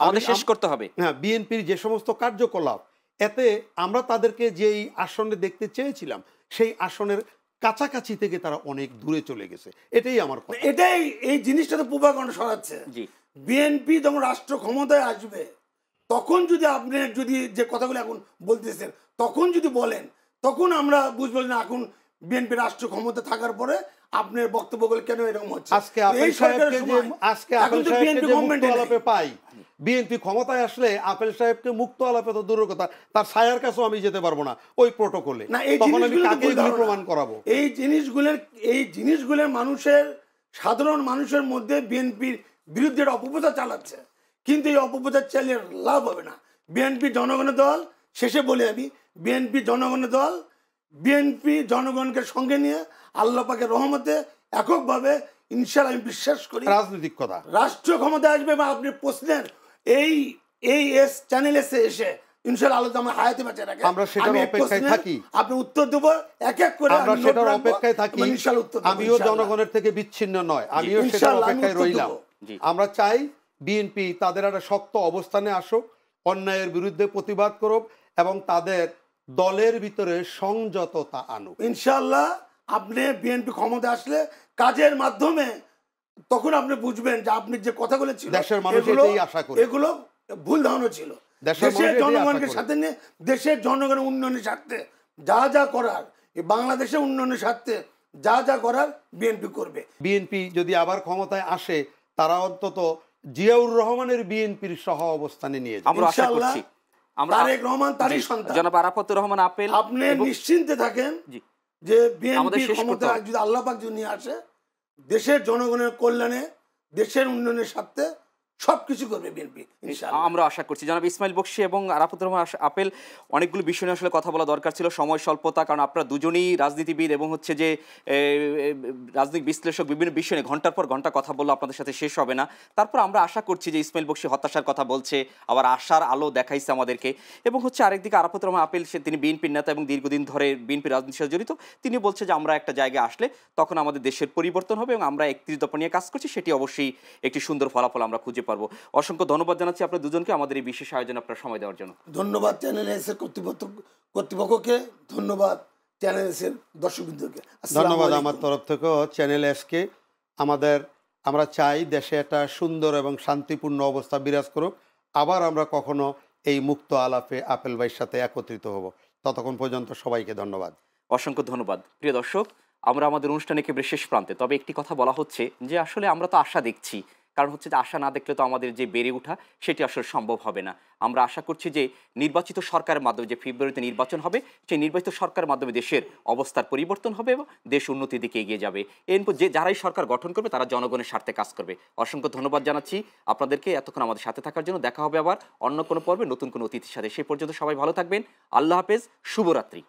আমাদের শেষ করতে হবে, হ্যাঁ, বিএনপির যে সমস্ত কার্যকলাপ, এতে আমরা তাদেরকে যেই আসনে দেখতে চেয়েছিলাম সেই আসনের কাছাকাছি থেকে তারা অনেক দূরে চলে গেছে। এটাই আমার কথা। এটাই এই জিনিসটা তো প্রভাকাণ্ড ছড়াচ্ছে। বিএনপি যখন রাষ্ট্র ক্ষমতায় আসবে তখন যদি আপনি যদি যে কথাগুলো এখন বলতেছেন তখন যদি বলেন, তখন আমরা বুঝবো না এখন বিএনপি রাষ্ট্র ক্ষমতা থাকার পরে আপনার বক্তব্যগুলো কেন এরকম হচ্ছে। আজকে আপেল সাহেবকে মুক্ত আলাপে পাই, বিএনপি ক্ষমতায় আসলে আপেল সাহেবকে মুক্ত আলাপে তো দূরের কথা, তার ছায়ার কাছেও আমি যেতে পারবো না ওই প্রটোকলে। তখন আমি কাকে প্রমাণ করাবো? এই জিনিসগুলোর মানুষের, সাধারণ মানুষের মধ্যে বিএনপির বিরুদ্ধে একটা অপপ্রচার চালাচ্ছে, কিন্তু এই অপপ্রচার চালিয়ে লাভ হবে না। বিএনপি জনগণের দল, শেষে বলে আমি, বিএনপি জনগণের দল। বিএনপি জনগণকে সঙ্গে নিয়ে আল্লাহ পাকের রহমতে এককভাবে ইনশাআল্লাহ আমি বিশ্বাস করি রাজনৈতিক কথা রাষ্ট্র ক্ষমতা আসবে। বা আপনি প্রশ্নের এই চ্যানেলে এসে ইনশাআল্লাহ আল্লাহ আমার হায়াতে বাঁচিয়ে রাখে, আমরা সেটার অপেক্ষায় থাকি। আপনি উত্তর দেবো এক এক করে, আমরা সেটার অপেক্ষায় থাকি। আমিও জনগণের থেকে বিচ্ছিন্ন নয়, আমিও সেটার অপেক্ষায় রইলাম। আমরা চাই বিএনপি তাদের একটা শক্ত অবস্থানে আসুক, অন্যায়ের বিরুদ্ধে প্রতিবাদ করুক এবং তাদের দলের ভিতরে সংযততা আনুক। ইনশাআল্লাহ আপনি বিএনপি ক্ষমতা আসলে কাজের মাধ্যমে তখন আপনি বুঝবেন যে আপনি যে কথাগুলো ছিল দেশের মানুষ এটাই আশা করে, এগুলো ভুল ধারণা ছিল। দেশের জনগণকে সাথে নিয়ে দেশের জনগণের উন্নয়নের স্বার্থে যা যা করার, এই বাংলাদেশের উন্নয়নের স্বার্থে যা যা করার বিএনপি করবে। বিএনপি যদি আবার ক্ষমতায় আসে, তারা অন্তত জিয়াউর রহমানের বিএনপির সহ অবস্থানে নিয়ে যাবে। আমরা আশা ইনশাআল্লাহ করছি। আমরা তারেক রহমান তারই সন্তান। জনাব আরাফাতুর রহমান আপেল, আপনি নিশ্চিন্তে থাকেন জি, যে আমাদের বিএনপি শেষ করতে ক্ষমতায় হবে। যদি আল্লাহ পাক যদি নিয়ে আসে, দেশের জনগণের কল্যাণে, দেশের উন্নয়নের স্বার্থে সবকিছু করবে বিএনপি ইনশাআল্লাহ। আমরা আশা করছি। জনাব ইসমাইল বকশী এবং আরাফাতুর রহমান আপেল, অনেকগুলো বিষয় নিয়ে আসলে কথা বলা দরকার ছিল, সময় স্বল্পতা, কারণ আপনারা দুজনেই রাজনীতিবিদ এবং হচ্ছে যে রাজনৈতিক বিশ্লেষক, বিভিন্ন বিষয় নিয়ে ঘন্টার পর ঘন্টা কথা বললে আপনাদের সাথে শেষ হবে না। তারপর আমরা আশা করছি যে ইসমাইল বকশী হতাশার কথা বলছে, আবার আশার আলো দেখাইছে আমাদেরকে, এবং হচ্ছে আরেকদিকে আরাফাতুর রহমান আপেল, তিনি বিএনপির নেতা এবং দীর্ঘদিন ধরে বিএনপি রাজনীতির সাথে জড়িত। তিনি বলছে যে আমরা একটা জায়গায় আসলে তখন আমাদের দেশের পরিবর্তন হবে এবং আমরা 31 দফা নিয়ে কাজ করছি, সেটি অবশ্যই একটি সুন্দর ফলাফল আমরা খুঁজে পারবো। অসংখ্য ধন্যবাদ জানাচ্ছি আপনার দুজনকে আমাদের এই বিশেষ আয়োজনে আপনার সময় দেওয়ার জন্য। ধন্যবাদ চ্যানেল এস এর কর্তৃপক্ষকে, ধন্যবাদ চ্যানেল এস এর দর্শকবৃন্দকে। ধন্যবাদ আমার তরফ থেকেও চ্যানেল এসকে। আমরা চাই দেশে একটা সুন্দর এবং শান্তিপূর্ণ অবস্থা বিরাজ করুক। আবার আমরা কখনো এই মুক্ত আলাপে আপেল ভাইয়ের সাথে একত্রিত হব। ততক্ষণ পর্যন্ত সবাইকে ধন্যবাদ। অসংখ্য ধন্যবাদ। প্রিয় দর্শক, আমরা আমাদের অনুষ্ঠানে একেবারে শেষ প্রান্তে, তবে একটি কথা বলা হচ্ছে যে আসলে আমরা তো আশা দেখছি, কারণ হচ্ছে যে আশা না দেখলে তো আমাদের যে বেড়ে ওঠা সেটি আসলে সম্ভব হবে না। আমরা আশা করছি যে নির্বাচিত সরকারের মাধ্যমে, যে ফেব্রুয়ারিতে নির্বাচন হবে, সেই নির্বাচিত সরকারের মাধ্যমে দেশের অবস্থার পরিবর্তন হবে এবং দেশ উন্নতির দিকে এগিয়ে যাবে। এরপর যে যারাই সরকার গঠন করবে তারা জনগণের স্বার্থে কাজ করবে। অসংখ্য ধন্যবাদ জানাচ্ছি আপনাদেরকে এতক্ষণ আমাদের সাথে থাকার জন্য। দেখা হবে আবার অন্য কোনো পর্বে নতুন কোনো অতিথির সাথে। সেই পর্যন্ত সবাই ভালো থাকবেন। আল্লাহ হাফেজ, শুভরাত্রি।